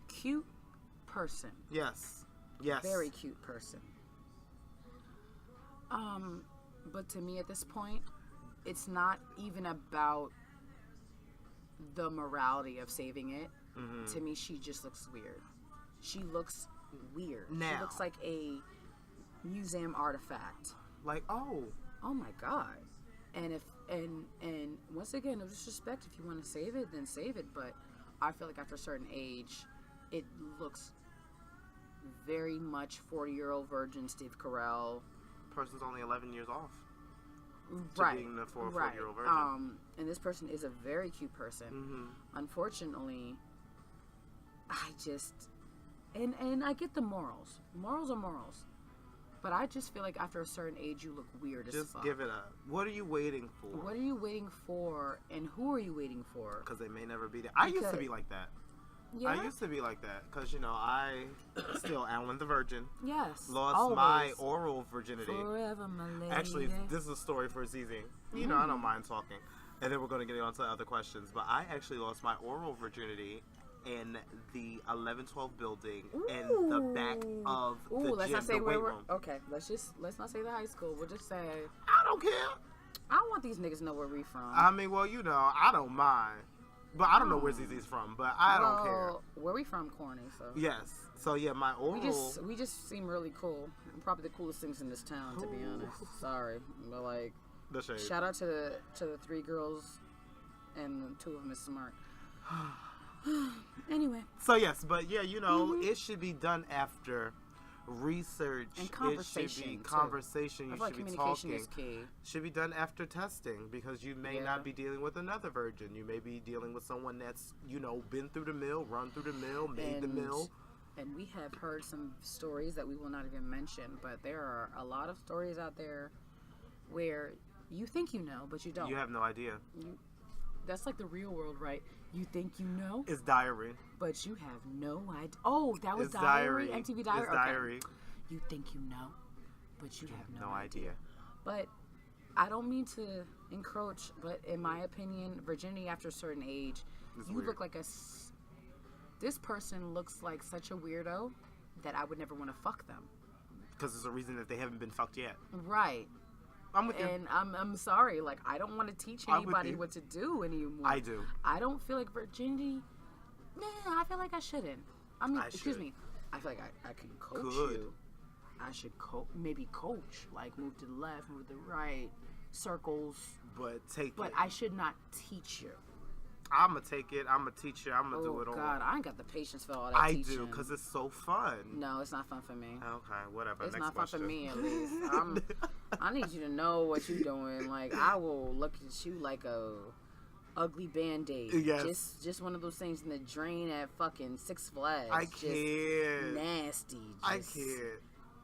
[SPEAKER 2] Cute person.
[SPEAKER 1] Yes. Yes.
[SPEAKER 2] Very cute person. But to me at this point, it's not even about the morality of saving it. To me, she just looks weird. She looks weird.
[SPEAKER 1] Now.
[SPEAKER 2] She looks like a museum artifact.
[SPEAKER 1] Like, oh
[SPEAKER 2] my god. And if and once again, no disrespect, if you want to save it, then save it. But I feel like after a certain age, it looks very much 40-year-old virgin Steve Carell.
[SPEAKER 1] Person's only 11 years off.
[SPEAKER 2] Right.
[SPEAKER 1] To being the 40-year-old virgin.
[SPEAKER 2] And this person is a very cute person. Unfortunately, I just and I get the morals. Morals are morals. But I just feel like after a certain age, you look weird as fuck.
[SPEAKER 1] Just give it up. What are you waiting for?
[SPEAKER 2] What are you waiting for, and who are you waiting for?
[SPEAKER 1] Because they may never be there. I used to be like that.
[SPEAKER 2] Yeah?
[SPEAKER 1] I used to be like that. Because, you know, I still Alan the Virgin.
[SPEAKER 2] Yes.
[SPEAKER 1] Lost
[SPEAKER 2] always.
[SPEAKER 1] my oral virginity.
[SPEAKER 2] Forever, my lady.
[SPEAKER 1] Actually, this is a story for ZZ. You know, I don't mind talking. And then we're going to get on to other questions. But I actually lost my oral virginity in the 1112 building in the back of the
[SPEAKER 2] let's
[SPEAKER 1] gym,
[SPEAKER 2] not say
[SPEAKER 1] the
[SPEAKER 2] where
[SPEAKER 1] weight
[SPEAKER 2] we're.
[SPEAKER 1] room.
[SPEAKER 2] Okay, let's not say the high school. We'll just say
[SPEAKER 1] I don't care.
[SPEAKER 2] I want these niggas to know where we from.
[SPEAKER 1] I mean, well, you know, I don't mind. But I don't know where ZZ's from, but I don't care.
[SPEAKER 2] Where we from, corny, so.
[SPEAKER 1] Yes. So, yeah, my oral...
[SPEAKER 2] We just seem really cool. We're probably the coolest things in this town, to be honest. Sorry. But, like,
[SPEAKER 1] The shade.
[SPEAKER 2] shout out to the 3 girls and 2 of them is smart. Anyway.
[SPEAKER 1] So yes, but yeah, you know, it should be done after research
[SPEAKER 2] and conversation.
[SPEAKER 1] It should be conversation.
[SPEAKER 2] I
[SPEAKER 1] You
[SPEAKER 2] feel like
[SPEAKER 1] should be
[SPEAKER 2] communication
[SPEAKER 1] talking.
[SPEAKER 2] is key.
[SPEAKER 1] Should be done after testing because you may
[SPEAKER 2] Yeah.
[SPEAKER 1] not be dealing with another virgin. You may be dealing with someone that's, you know, been through the mill, run through the mill, made the mill.
[SPEAKER 2] And we have heard some stories that we will not even mention, but there are a lot of stories out there where you think you know, but you don't.
[SPEAKER 1] You have no idea.
[SPEAKER 2] That's like the real world, right? You think you know,
[SPEAKER 1] It's diary.
[SPEAKER 2] but you have no idea. Oh, that was
[SPEAKER 1] It's
[SPEAKER 2] Diary? MTV Diary?
[SPEAKER 1] It's
[SPEAKER 2] Okay.
[SPEAKER 1] diary.
[SPEAKER 2] You think you know, but you have
[SPEAKER 1] No idea.
[SPEAKER 2] But I don't mean to encroach, but in my opinion, virginity after a certain age,
[SPEAKER 1] It's
[SPEAKER 2] you
[SPEAKER 1] weird.
[SPEAKER 2] look like this person looks like such a weirdo that I would never want to fuck them.
[SPEAKER 1] Because there's a reason that they haven't been fucked yet.
[SPEAKER 2] Right.
[SPEAKER 1] I'm with you.
[SPEAKER 2] And I'm sorry, like I don't want to teach
[SPEAKER 1] I'm with
[SPEAKER 2] anybody
[SPEAKER 1] you.
[SPEAKER 2] what to do anymore.
[SPEAKER 1] I do.
[SPEAKER 2] I don't feel like virginity. Nah, I feel like I shouldn't. I mean,
[SPEAKER 1] I
[SPEAKER 2] excuse
[SPEAKER 1] should.
[SPEAKER 2] me. I feel like I can coach
[SPEAKER 1] Could.
[SPEAKER 2] you. I should maybe coach, like move to the left, move to the right, circles.
[SPEAKER 1] But take
[SPEAKER 2] But
[SPEAKER 1] it.
[SPEAKER 2] I should not teach you.
[SPEAKER 1] I'm going to take it. I'm going to teach you. I'm going to do it all.
[SPEAKER 2] God, I ain't got the patience for all that
[SPEAKER 1] I
[SPEAKER 2] teaching.
[SPEAKER 1] do because it's so fun.
[SPEAKER 2] No, it's not fun for me.
[SPEAKER 1] Okay, whatever.
[SPEAKER 2] It's
[SPEAKER 1] Next
[SPEAKER 2] not
[SPEAKER 1] question.
[SPEAKER 2] fun for me, at least. I need you to know what you're doing. Like, I will look at you like a ugly Band-Aid.
[SPEAKER 1] Yes.
[SPEAKER 2] Just one of those things in the drain at fucking Six Flags.
[SPEAKER 1] I
[SPEAKER 2] Just
[SPEAKER 1] can't.
[SPEAKER 2] nasty.
[SPEAKER 1] I
[SPEAKER 2] Just-
[SPEAKER 1] can't.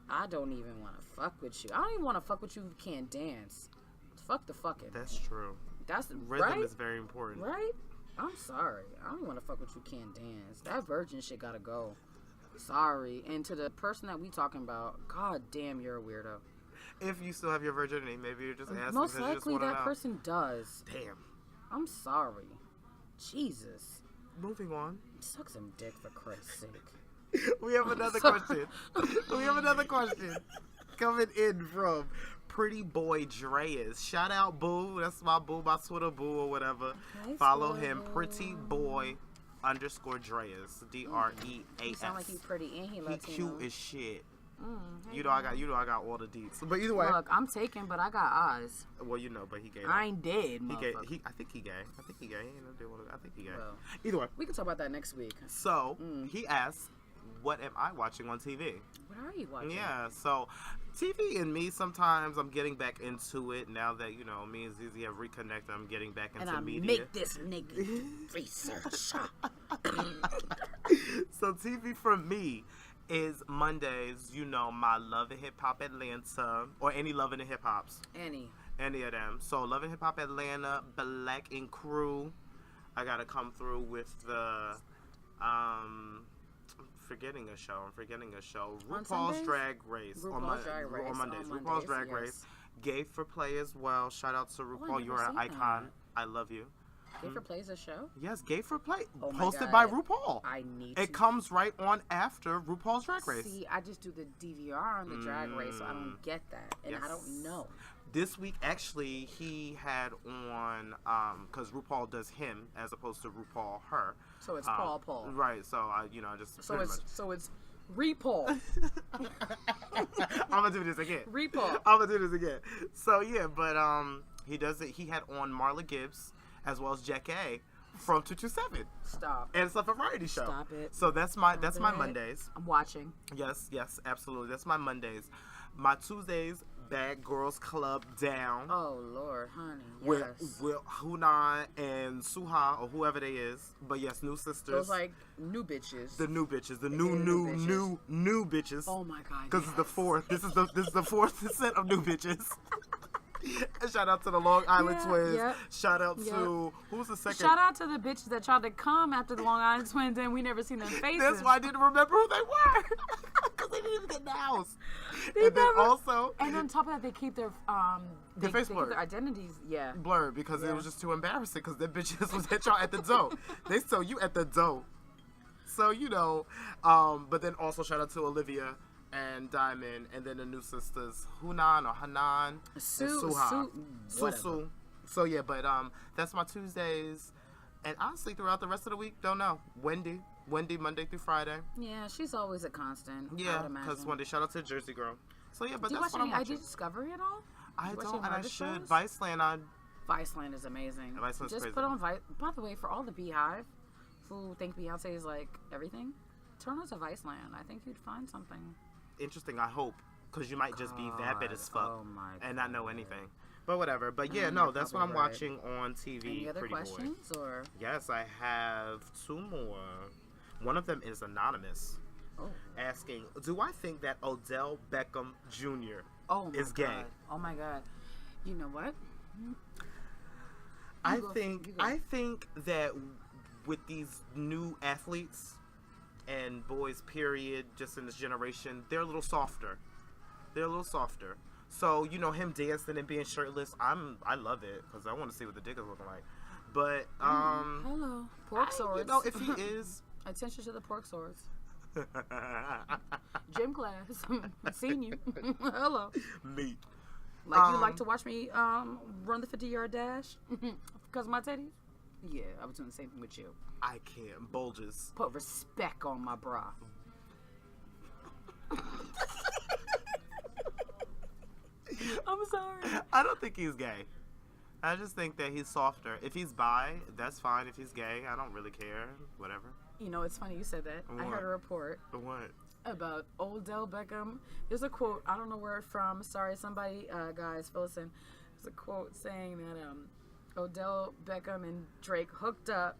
[SPEAKER 2] I don't even want to fuck with you. I don't even want to fuck with you if you can't dance. Fuck the fucking.
[SPEAKER 1] That's true.
[SPEAKER 2] That's
[SPEAKER 1] Rhythm
[SPEAKER 2] right?
[SPEAKER 1] is very important.
[SPEAKER 2] Right? I'm sorry. I don't want to fuck with you can't dance. That virgin shit gotta go. Sorry. And to the person that we talking about, god damn, you're a weirdo.
[SPEAKER 1] If you still have your virginity, maybe you're just asking
[SPEAKER 2] Most
[SPEAKER 1] because you just
[SPEAKER 2] likely
[SPEAKER 1] want to
[SPEAKER 2] that
[SPEAKER 1] know.
[SPEAKER 2] person does.
[SPEAKER 1] Damn.
[SPEAKER 2] I'm sorry. Jesus.
[SPEAKER 1] Moving on.
[SPEAKER 2] Suck some dick for Christ's sake.
[SPEAKER 1] We have another question. We have another question coming in from Pretty Boy Dreas. Shout out, boo. That's my boo, my Twitter boo or whatever.
[SPEAKER 2] Okay,
[SPEAKER 1] Follow
[SPEAKER 2] Twitter
[SPEAKER 1] him,
[SPEAKER 2] boo.
[SPEAKER 1] Pretty Boy _Dreas. DREAS.
[SPEAKER 2] He sound like he pretty and he
[SPEAKER 1] He
[SPEAKER 2] Latino.
[SPEAKER 1] cute as shit. You know I got all the deets. But either way,
[SPEAKER 2] Look, I'm taken, but I got eyes.
[SPEAKER 1] well you know, but he gay.
[SPEAKER 2] I ain't dead,
[SPEAKER 1] He gay.
[SPEAKER 2] motherfucker.
[SPEAKER 1] I think he gay. I think he gay. He ain't no deal with it. I think he gay.
[SPEAKER 2] Well.
[SPEAKER 1] Either way.
[SPEAKER 2] We can talk about that next week.
[SPEAKER 1] So he asked, "What am I watching on TV?"
[SPEAKER 2] What are you watching?
[SPEAKER 1] Yeah, so TV and me, sometimes I'm getting back into it now that, you know, me and Zizi have reconnected. I'm getting back into
[SPEAKER 2] And I
[SPEAKER 1] media.
[SPEAKER 2] make this nigga research.
[SPEAKER 1] So TV for me is Mondays, you know, my Love and Hip Hop Atlanta, or any Love and Hip Hops. Any of them. So Love and Hip Hop Atlanta, Black and Crew. I gotta come through with the I'm forgetting a show. RuPaul's
[SPEAKER 2] Sundays?
[SPEAKER 1] Drag Race.
[SPEAKER 2] RuPaul's Drag Race
[SPEAKER 1] On Mondays.
[SPEAKER 2] on
[SPEAKER 1] RuPaul's
[SPEAKER 2] Mondays,
[SPEAKER 1] Drag
[SPEAKER 2] yes.
[SPEAKER 1] Race. Gay for Play as well. Shout out to RuPaul.
[SPEAKER 2] never
[SPEAKER 1] You're an
[SPEAKER 2] seen
[SPEAKER 1] icon.
[SPEAKER 2] that.
[SPEAKER 1] I love you.
[SPEAKER 2] Gifford plays a show?
[SPEAKER 1] Yes, Gay for Play.
[SPEAKER 2] Oh my
[SPEAKER 1] Hosted
[SPEAKER 2] God.
[SPEAKER 1] by RuPaul.
[SPEAKER 2] I need
[SPEAKER 1] It
[SPEAKER 2] to.
[SPEAKER 1] comes right on after RuPaul's Drag Race.
[SPEAKER 2] See, I just do the DVR on the Drag Race, so I don't get that. And I
[SPEAKER 1] Yes.
[SPEAKER 2] don't know.
[SPEAKER 1] This week, actually, he had on, because RuPaul does him as opposed to RuPaul her.
[SPEAKER 2] So it's Paul.
[SPEAKER 1] Right, so I just
[SPEAKER 2] So
[SPEAKER 1] pretty
[SPEAKER 2] it's RePaul.
[SPEAKER 1] I'm gonna do this again.
[SPEAKER 2] RePaul.
[SPEAKER 1] I'm gonna do this again. So yeah, but he does it. He had on Marla Gibbs as well as Jack A from 227,
[SPEAKER 2] Stop.
[SPEAKER 1] and it's a variety show.
[SPEAKER 2] Stop it.
[SPEAKER 1] So that's my
[SPEAKER 2] it.
[SPEAKER 1] Mondays.
[SPEAKER 2] I'm watching.
[SPEAKER 1] Yes, absolutely. That's my Mondays. My Tuesdays, Bad Girls Club Down.
[SPEAKER 2] Oh, Lord, honey.
[SPEAKER 1] With
[SPEAKER 2] Yes.
[SPEAKER 1] Hunan and Suha or whoever they is, but yes, new sisters.
[SPEAKER 2] Those, like, new bitches.
[SPEAKER 1] The new bitches, the
[SPEAKER 2] AKA
[SPEAKER 1] new
[SPEAKER 2] new
[SPEAKER 1] new bitches.
[SPEAKER 2] Oh, my God.
[SPEAKER 1] Because it's the fourth. This is the fourth set of new bitches. And shout out to the Long Island
[SPEAKER 2] Yeah,
[SPEAKER 1] Twins.
[SPEAKER 2] yeah,
[SPEAKER 1] Shout out to who's the second?
[SPEAKER 2] Shout out to the bitches that tried to come after the Long Island Twins and we never seen their faces.
[SPEAKER 1] That's why I didn't remember who they were. Because they didn't even get in the house.
[SPEAKER 2] They
[SPEAKER 1] And then
[SPEAKER 2] never-
[SPEAKER 1] also
[SPEAKER 2] And on top of that, they keep their
[SPEAKER 1] Their face
[SPEAKER 2] they keep
[SPEAKER 1] blurred.
[SPEAKER 2] their identities. Yeah.
[SPEAKER 1] blurred because it
[SPEAKER 2] Yeah.
[SPEAKER 1] was just too embarrassing because the bitches was at y'all at the door. They saw you at the door. So, you know, but then also shout out to Olivia and Diamond, and then the new sisters, Hunan or Hanan and Suha.
[SPEAKER 2] whatever.
[SPEAKER 1] So yeah, but that's my Tuesdays, and honestly, throughout the rest of the week, don't know. Wendy Monday through Friday.
[SPEAKER 2] Yeah, she's always a constant. I
[SPEAKER 1] Yeah,
[SPEAKER 2] would imagine.
[SPEAKER 1] because Wendy, shout out to Jersey Girl. So yeah, but
[SPEAKER 2] Do you
[SPEAKER 1] that's
[SPEAKER 2] watch
[SPEAKER 1] what I'm
[SPEAKER 2] any
[SPEAKER 1] watching.
[SPEAKER 2] IG Discovery at all?
[SPEAKER 1] I
[SPEAKER 2] Do you watch
[SPEAKER 1] don't,
[SPEAKER 2] any
[SPEAKER 1] and I
[SPEAKER 2] murder
[SPEAKER 1] should.
[SPEAKER 2] shows?
[SPEAKER 1] Viceland,
[SPEAKER 2] Viceland is amazing.
[SPEAKER 1] Viceland's
[SPEAKER 2] Just
[SPEAKER 1] crazy.
[SPEAKER 2] put on Vice. By the way, for all the Beyhive, who think Beyonce is like everything, turn on to Viceland. I think you'd find something
[SPEAKER 1] interesting. I hope, because you might just be that bad as fuck and not know anything. But whatever. But yeah, no, that's what I'm watching on TV.
[SPEAKER 2] Any other questions or?
[SPEAKER 1] Yes, I have 2 more. One of them is anonymous, asking, "Do I think that Odell Beckham Jr. is gay?"
[SPEAKER 2] Oh my god! You know what?
[SPEAKER 1] I think that with these new athletes and boys, period, just in this generation, they're a little softer. So, you know, him dancing and being shirtless, I love it because I want to see what the dick is looking like. But
[SPEAKER 2] hello, pork swords.
[SPEAKER 1] You know, if he is,
[SPEAKER 2] attention to the pork swords. Gym class, seen you. Hello.
[SPEAKER 1] Me.
[SPEAKER 2] Like you like to watch me run the 50-yard dash because of my teddies? Yeah, I was doing the same thing with you.
[SPEAKER 1] I can't. Bulges.
[SPEAKER 2] Put respect on my bra. I'm sorry.
[SPEAKER 1] I don't think he's gay. I just think that he's softer. If he's bi, that's fine. If he's gay, I don't really care. Whatever.
[SPEAKER 2] You know, it's funny you said that.
[SPEAKER 1] What?
[SPEAKER 2] I heard a report.
[SPEAKER 1] What?
[SPEAKER 2] About Odell Beckham. There's a quote. I don't know where it's from. Sorry, somebody, guys, listen. There's a quote saying that Odell Beckham and Drake hooked up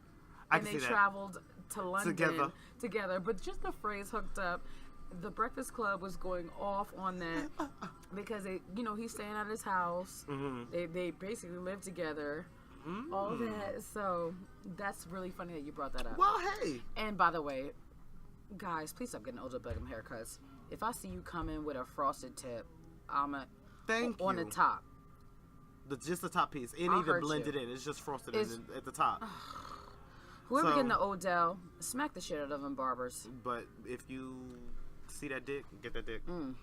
[SPEAKER 2] and they traveled to London together. But just the phrase "hooked up," the Breakfast Club was going off on that because he's staying at his house. Mm-hmm. They basically live together. Mm-hmm. All that. So that's really funny that you brought that up.
[SPEAKER 1] Well, hey.
[SPEAKER 2] And by the way, guys, please stop getting Odell Beckham haircuts. If I see you coming with a frosted tip, on the top.
[SPEAKER 1] Just the top piece. It ain't even blended in. It's just frosted at the top.
[SPEAKER 2] Whoever getting the Odell, smack the shit out of them barbers.
[SPEAKER 1] But if you see that dick, get that dick.
[SPEAKER 2] God,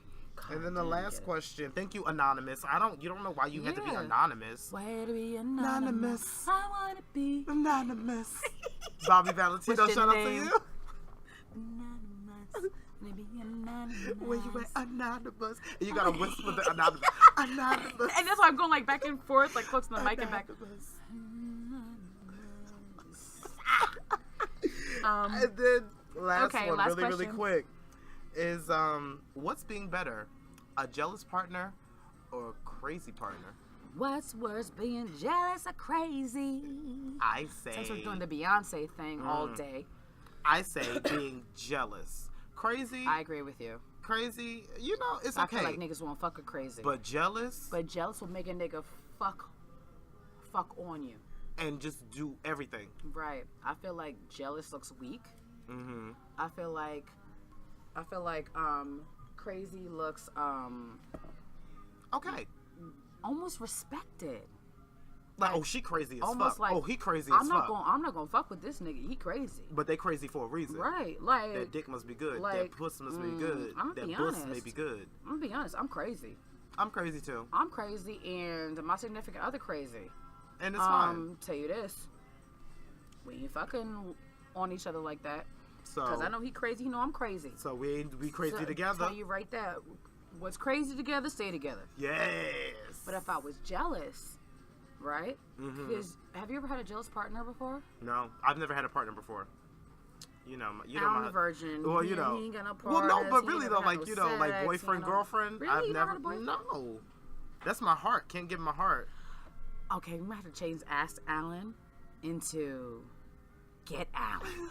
[SPEAKER 1] and then the last question. Thank you, anonymous. You don't know why you had to be anonymous.
[SPEAKER 2] Why to be anonymous? I want to be
[SPEAKER 1] anonymous. Bobby Valentino, shout out to you.
[SPEAKER 2] Anonymous. Maybe anonymous.
[SPEAKER 1] Where you at, anonymous? And you gotta whisper the anonymous. Anonymous.
[SPEAKER 2] And that's why I'm going like back and forth, like close to the mic and back.
[SPEAKER 1] And then last one,
[SPEAKER 2] last
[SPEAKER 1] really,
[SPEAKER 2] question.
[SPEAKER 1] really quick, is what's being better, a jealous partner or a crazy partner?
[SPEAKER 2] What's worse, being jealous or crazy?
[SPEAKER 1] I say.
[SPEAKER 2] Since we're doing the Beyonce thing all day.
[SPEAKER 1] I say being jealous. Crazy.
[SPEAKER 2] I agree with you.
[SPEAKER 1] Crazy, it's okay.
[SPEAKER 2] I feel like niggas won't fuck a crazy.
[SPEAKER 1] But jealous?
[SPEAKER 2] But jealous will make a nigga fuck on you.
[SPEAKER 1] And just do everything.
[SPEAKER 2] Right. I feel like jealous looks weak.
[SPEAKER 1] Mm-hmm.
[SPEAKER 2] I feel like crazy looks
[SPEAKER 1] okay.
[SPEAKER 2] Almost respected.
[SPEAKER 1] Like, she crazy as
[SPEAKER 2] almost
[SPEAKER 1] fuck.
[SPEAKER 2] Like,
[SPEAKER 1] he crazy as fuck.
[SPEAKER 2] I'm not gonna fuck with this nigga. He crazy.
[SPEAKER 1] But they crazy for a reason.
[SPEAKER 2] Right. Like,
[SPEAKER 1] that dick must be good.
[SPEAKER 2] Like,
[SPEAKER 1] that pussy must be good. That pussy may be good.
[SPEAKER 2] I'm gonna be honest. I'm crazy.
[SPEAKER 1] I'm crazy too.
[SPEAKER 2] I'm crazy, and my significant other crazy.
[SPEAKER 1] And it's fine.
[SPEAKER 2] Tell you this. We ain't fucking on each other like that.
[SPEAKER 1] So.
[SPEAKER 2] Because I know he crazy. He know I'm crazy.
[SPEAKER 1] So we crazy together.
[SPEAKER 2] Tell you right there. What's crazy together, stay together.
[SPEAKER 1] Yes.
[SPEAKER 2] But if I was jealous, right?
[SPEAKER 1] Mm-hmm.
[SPEAKER 2] Because have you ever had a jealous partner before?
[SPEAKER 1] No, I've never had a partner before.
[SPEAKER 2] I'm a virgin.
[SPEAKER 1] Well,
[SPEAKER 2] he ain't got no partners.
[SPEAKER 1] Well, no, but really though, like like boyfriend, girlfriend.
[SPEAKER 2] Really?
[SPEAKER 1] I've
[SPEAKER 2] you
[SPEAKER 1] never.
[SPEAKER 2] Had a boyfriend?
[SPEAKER 1] No, that's my heart. Can't give my heart.
[SPEAKER 2] Okay, we might have to change Ask Alan into Get Alan.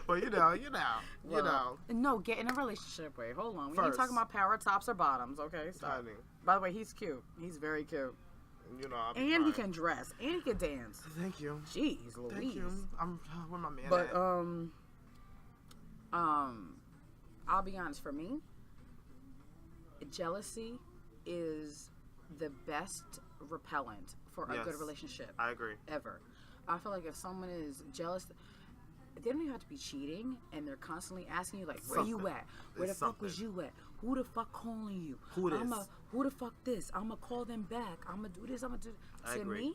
[SPEAKER 1] Well, you know.
[SPEAKER 2] No, get in a relationship. Wait, hold on. We ain't
[SPEAKER 1] First.
[SPEAKER 2] talking about power tops or bottoms, okay? Stop.
[SPEAKER 1] Honey.
[SPEAKER 2] By the way, he's cute. He's very cute.
[SPEAKER 1] I'll be
[SPEAKER 2] And he
[SPEAKER 1] fine.
[SPEAKER 2] can dress. And he can dance.
[SPEAKER 1] Thank you.
[SPEAKER 2] Jeez, Louise.
[SPEAKER 1] Thank you. Where my man
[SPEAKER 2] But
[SPEAKER 1] at?
[SPEAKER 2] I'll be honest. For me, jealousy is the best repellent for a good relationship.
[SPEAKER 1] I agree.
[SPEAKER 2] Ever. I feel like if someone is jealous, they don't even have to be cheating, and they're constantly asking you, like, where you at? Where the fuck was you at? Who the fuck calling you? Who the fuck this? I'm going to call them back. I'm going to do this. I'm going to do
[SPEAKER 1] I agree.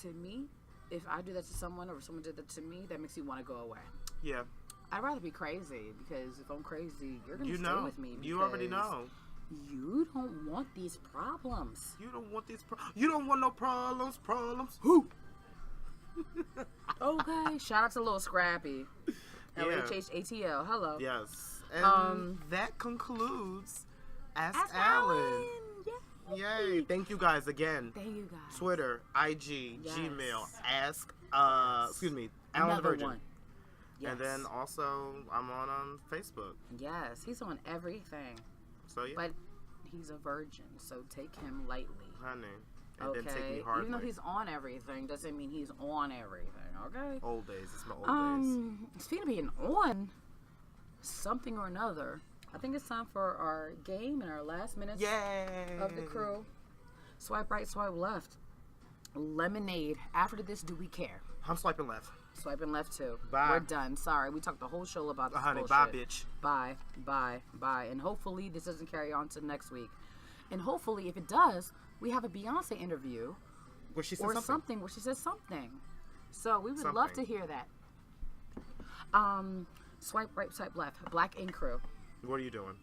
[SPEAKER 2] To me, if I do that to someone or someone did that to me, that makes me want to go away.
[SPEAKER 1] Yeah.
[SPEAKER 2] I'd rather be crazy, because if I'm crazy, you're going to stay with me.
[SPEAKER 1] You already know.
[SPEAKER 2] You don't want these problems.
[SPEAKER 1] You don't want you don't want no problems.
[SPEAKER 2] Who? Okay. Shout out to Lil Scrappy.
[SPEAKER 1] Yeah.
[SPEAKER 2] LHHATL. Hello.
[SPEAKER 1] Yes. And that concludes Ask Alan. Yay. Thank you guys again.
[SPEAKER 2] Thank you guys.
[SPEAKER 1] Twitter, IG,
[SPEAKER 2] Yes.
[SPEAKER 1] Gmail, Ask, Alan the
[SPEAKER 2] Another
[SPEAKER 1] Virgin.
[SPEAKER 2] one. Yes.
[SPEAKER 1] And then also, I'm on Facebook.
[SPEAKER 2] Yes, he's on everything.
[SPEAKER 1] So, yeah.
[SPEAKER 2] But he's a virgin, so take him lightly.
[SPEAKER 1] Honey. And then take
[SPEAKER 2] Okay?
[SPEAKER 1] me hardly.
[SPEAKER 2] Even though he's on everything, doesn't mean he's on everything, okay?
[SPEAKER 1] Old days. It's my old days.
[SPEAKER 2] Speaking of being on something or another, I think it's time for our game and our last minutes
[SPEAKER 1] Yay!
[SPEAKER 2] of the crew. Swipe right, swipe left. Lemonade. After this, do we care?
[SPEAKER 1] I'm swiping left.
[SPEAKER 2] Swiping left too.
[SPEAKER 1] Bye.
[SPEAKER 2] We're done. Sorry, we talked the whole show about this
[SPEAKER 1] Honey,
[SPEAKER 2] bullshit.
[SPEAKER 1] bye, bitch.
[SPEAKER 2] Bye, bye, bye. And hopefully this doesn't carry on to next week. And hopefully, if it does, we have a Beyonce interview
[SPEAKER 1] Where she said
[SPEAKER 2] or
[SPEAKER 1] something.
[SPEAKER 2] something where she says something. So we would love to hear that. Swipe right, swipe left. Black Ink Crew.
[SPEAKER 1] What are you doing?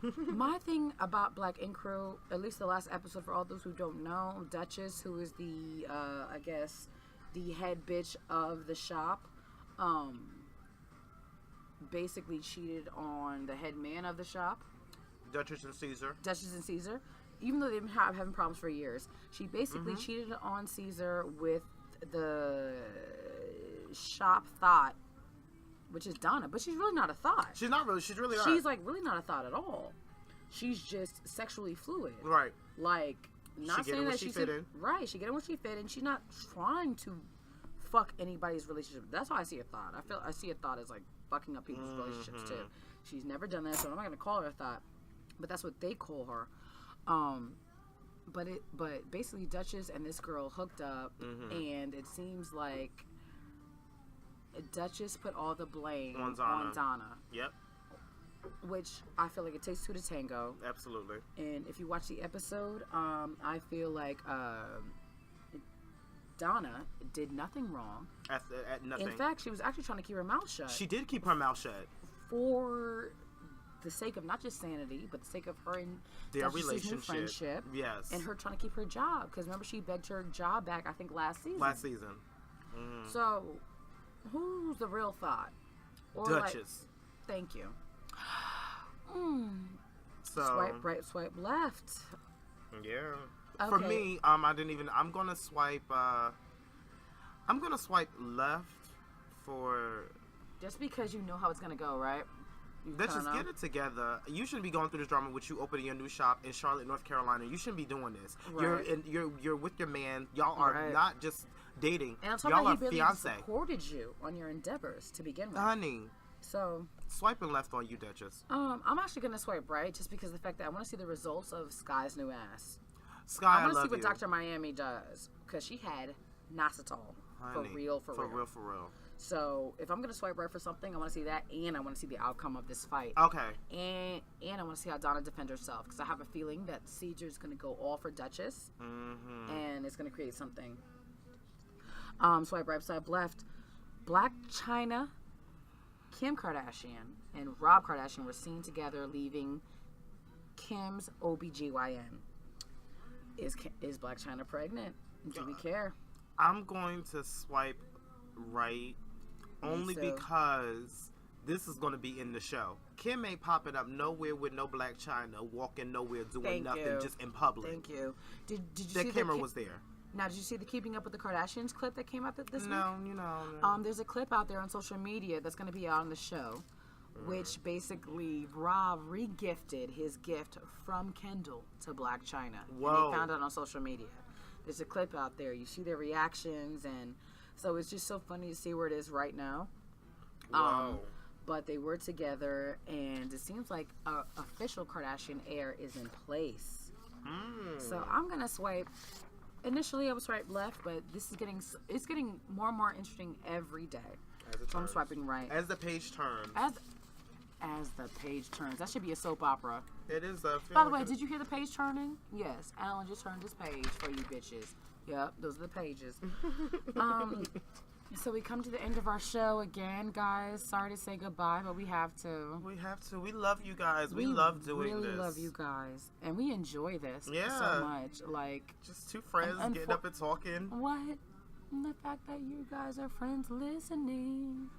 [SPEAKER 2] My thing about Black Ink Crew, at least the last episode, for all those who don't know, Duchess, who is the, I guess, the head bitch of the shop, basically cheated on the head man of the shop,
[SPEAKER 1] Duchess and Caesar.
[SPEAKER 2] Duchess and Caesar. Even though they've been having problems for years, she basically cheated on Caesar with the shop thought, which is Donna, but she's really not a thought.
[SPEAKER 1] She's not really. She's really not.
[SPEAKER 2] She's like really not a thought at all. She's just sexually fluid.
[SPEAKER 1] Right.
[SPEAKER 2] Like, not
[SPEAKER 1] She get
[SPEAKER 2] saying
[SPEAKER 1] in
[SPEAKER 2] that
[SPEAKER 1] what she
[SPEAKER 2] she's
[SPEAKER 1] fit in.
[SPEAKER 2] right. She get in what she fit in. She's not trying to fuck anybody's relationship. That's how I see a thought. I see a thought as like fucking up people's relationships too. She's never done that, so I'm not gonna call her a thought. But that's what they call her. But basically Duchess and this girl hooked up, and it seems like Duchess put all the blame
[SPEAKER 1] On
[SPEAKER 2] on
[SPEAKER 1] Donna.
[SPEAKER 2] Donna,
[SPEAKER 1] Yep.
[SPEAKER 2] which I feel like it takes two to tango.
[SPEAKER 1] Absolutely.
[SPEAKER 2] And if you watch the episode, I feel like Donna did nothing wrong.
[SPEAKER 1] At nothing.
[SPEAKER 2] In fact, she was actually trying to keep her mouth shut
[SPEAKER 1] She did keep her mouth shut.
[SPEAKER 2] for the sake of not just sanity, but the sake of her and
[SPEAKER 1] Their
[SPEAKER 2] Duchess's new
[SPEAKER 1] relationship.
[SPEAKER 2] friendship.
[SPEAKER 1] Yes.
[SPEAKER 2] And her trying to keep her job. Because remember, she begged her job back, I think, last season.
[SPEAKER 1] Last season.
[SPEAKER 2] So, who's the real thought? Or like-
[SPEAKER 1] Duchess.
[SPEAKER 2] thank you.
[SPEAKER 1] So.
[SPEAKER 2] Swipe right, swipe left.
[SPEAKER 1] Yeah.
[SPEAKER 2] Okay.
[SPEAKER 1] For me, I didn't even. I'm gonna swipe. I'm gonna swipe left for.
[SPEAKER 2] Just because you know how it's going to go, right? You
[SPEAKER 1] Let's
[SPEAKER 2] kinda
[SPEAKER 1] just
[SPEAKER 2] know.
[SPEAKER 1] get it together. You shouldn't be going through this drama with you opening your new shop in Charlotte, North Carolina. You shouldn't be doing this.
[SPEAKER 2] Right.
[SPEAKER 1] You're with your man. Y'all are
[SPEAKER 2] Right.
[SPEAKER 1] not just dating.
[SPEAKER 2] And on top
[SPEAKER 1] Y'all
[SPEAKER 2] of
[SPEAKER 1] are
[SPEAKER 2] that, he barely
[SPEAKER 1] fiance.
[SPEAKER 2] supported you on your endeavors to begin with.
[SPEAKER 1] Honey,
[SPEAKER 2] So,
[SPEAKER 1] swiping left on you, Duchess.
[SPEAKER 2] I'm actually going to swipe right just because of the fact that I want to see the results of Sky's new ass.
[SPEAKER 1] Sky,
[SPEAKER 2] I
[SPEAKER 1] I
[SPEAKER 2] want to
[SPEAKER 1] love
[SPEAKER 2] see what
[SPEAKER 1] you.
[SPEAKER 2] Dr. Miami does because she had Nasitol.
[SPEAKER 1] Honey,
[SPEAKER 2] For real.
[SPEAKER 1] For real.
[SPEAKER 2] So, if I'm going to swipe right for something, I want to see that, and I want to see the outcome of this fight.
[SPEAKER 1] Okay.
[SPEAKER 2] And I want to see how Donna defends herself because I have a feeling that Caesar's going to go all for Duchess, and it's going to create something. Swipe right, swipe left. Black China, Kim Kardashian, and Rob Kardashian were seen together leaving Kim's OBGYN. Is Black China pregnant? Do we care?
[SPEAKER 1] I'm going to swipe right only
[SPEAKER 2] too.
[SPEAKER 1] because this is going to be in the show. Kim ain't popping up nowhere with no Black China, walking nowhere, doing
[SPEAKER 2] Thank
[SPEAKER 1] nothing,
[SPEAKER 2] you.
[SPEAKER 1] just in public.
[SPEAKER 2] Thank you. Did you
[SPEAKER 1] The
[SPEAKER 2] see
[SPEAKER 1] camera
[SPEAKER 2] the
[SPEAKER 1] was there.
[SPEAKER 2] Now, did you see the Keeping Up with the Kardashians clip that came out this week?
[SPEAKER 1] No, you know.
[SPEAKER 2] There's a clip out there on social media that's going to be out on the show, which basically Rob regifted his gift from Kendall to Black China.
[SPEAKER 1] Whoa.
[SPEAKER 2] And they found it on social media. There's a clip out there. You see their reactions, and so it's just so funny to see where it is right now.
[SPEAKER 1] Whoa.
[SPEAKER 2] But they were together, and it seems like official Kardashian heir is in place. So I'm gonna swipe. Initially, I would swipe left, but this is getting more and more interesting every day.
[SPEAKER 1] As it
[SPEAKER 2] So I'm
[SPEAKER 1] turns.
[SPEAKER 2] swiping right.
[SPEAKER 1] As the page turns.
[SPEAKER 2] As the page turns. That should be a soap opera.
[SPEAKER 1] It is a
[SPEAKER 2] By the way, did you hear the page turning? Yes. Alan just turned his page for you bitches. Yep, those are the pages. So we come to the end of our show again, guys. Sorry to say goodbye, but we have to.
[SPEAKER 1] We have to. We love you guys. We love doing this.
[SPEAKER 2] We really love you guys, and we enjoy this so much. Like
[SPEAKER 1] just two friends getting up and talking.
[SPEAKER 2] What? And the fact that you guys are friends listening.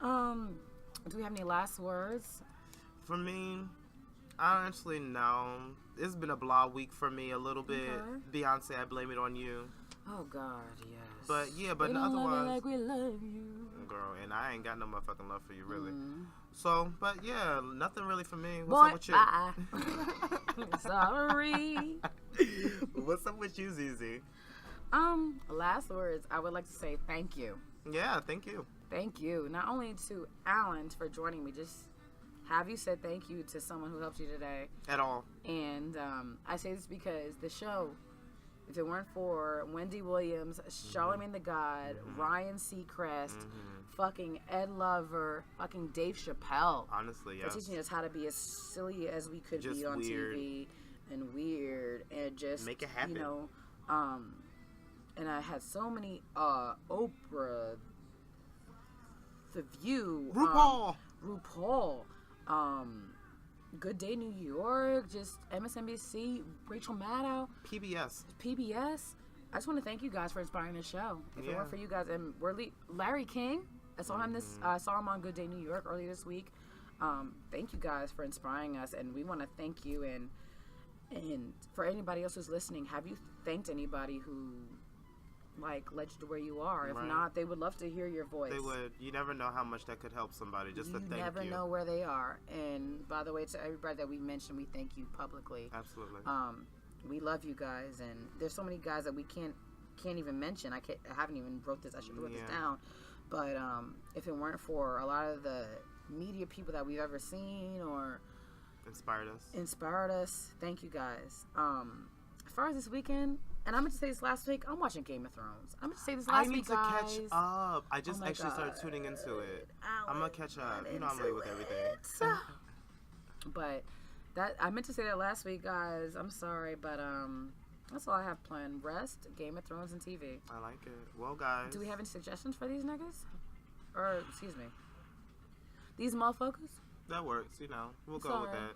[SPEAKER 2] Do we have any last words?
[SPEAKER 1] For me, I actually no. It's been a blah week for me a little bit.
[SPEAKER 2] Okay.
[SPEAKER 1] Beyonce, I blame it on you.
[SPEAKER 2] Oh God, yes.
[SPEAKER 1] But yeah, but
[SPEAKER 2] we don't
[SPEAKER 1] otherwise,
[SPEAKER 2] love you like we love you,
[SPEAKER 1] girl. And I ain't got no motherfucking love for you, really. So, but yeah, nothing really for me.
[SPEAKER 2] Boy,
[SPEAKER 1] What's up with you?
[SPEAKER 2] bye. Sorry.
[SPEAKER 1] What's up with you, ZZ?
[SPEAKER 2] Last words. I would like to say thank you.
[SPEAKER 1] Yeah, thank you.
[SPEAKER 2] Thank you. Not only to Alan for joining me, just have you said thank you to someone who helped you today
[SPEAKER 1] At all.
[SPEAKER 2] And I say this because the show, if it weren't for Wendy Williams, Charlamagne the God, Ryan Seacrest, fucking Ed Lover, fucking Dave Chappelle.
[SPEAKER 1] Honestly, yes.
[SPEAKER 2] For teaching us how to be as silly as we could
[SPEAKER 1] Just
[SPEAKER 2] be on
[SPEAKER 1] weird.
[SPEAKER 2] TV and weird and just
[SPEAKER 1] Make it happen.
[SPEAKER 2] You know, and I had so many Oprah, The View, RuPaul, Good Day New York, just MSNBC, Rachel Maddow,
[SPEAKER 1] PBS.
[SPEAKER 2] I just want to thank you guys for inspiring the show. If it weren't for you guys, and Larry King, I saw him I saw him on Good Day New York earlier this week. Thank you guys for inspiring us, and we want to thank you. And for anybody else who's listening, have you thanked anybody who led you to where you are? If not, they would love to hear your voice.
[SPEAKER 1] They would. You never know how much that could help somebody. Just to thank you.
[SPEAKER 2] You never know where they are. And by the way, to everybody that we mentioned, we thank you publicly.
[SPEAKER 1] Absolutely.
[SPEAKER 2] We love you guys, and there's so many guys that we can't even mention. I haven't even wrote this. I should wrote this down. But if it weren't for a lot of the media people that we've ever seen or inspired us, thank you guys. As far as this weekend, and I'm going to say this last week, I'm watching Game of Thrones. I'm going to say this last week, guys.
[SPEAKER 1] I need to catch up. I just actually started tuning into it. I'm going to catch up. You know I'm late with everything.
[SPEAKER 2] But I meant to say that last week, guys. I'm sorry, but that's all I have planned. Rest, Game of Thrones, and TV.
[SPEAKER 1] I like it. Well, guys.
[SPEAKER 2] Do we have any suggestions for these niggas? Or, excuse me, these motherfuckers?
[SPEAKER 1] That works, We'll go with that.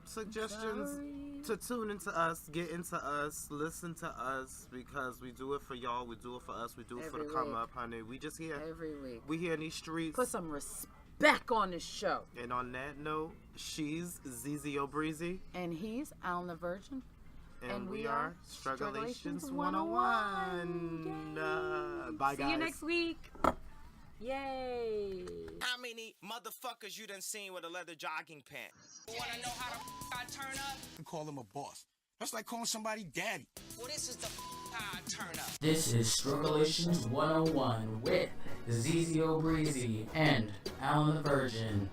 [SPEAKER 1] Suggestions to tune into us, get into us, listen to us, because we do it for y'all, we do it for us, we do it for the come up, honey. We just here.
[SPEAKER 2] Every week.
[SPEAKER 1] We here in these streets.
[SPEAKER 2] Put some respect on this show.
[SPEAKER 1] And on that note, she's ZZO Breezy.
[SPEAKER 2] And he's Alan the Virgin.
[SPEAKER 1] And we are Struggulations 101. Bye, guys.
[SPEAKER 2] See you next week. Yay.
[SPEAKER 3] How many motherfuckers you done seen with a leather jogging pant? Wanna know how I turn up?
[SPEAKER 4] You call him a boss. That's like calling somebody daddy.
[SPEAKER 3] Well, this is the how I turn up.
[SPEAKER 5] This is Struggulations 101 with ZZO Breezy and Alan the Virgin.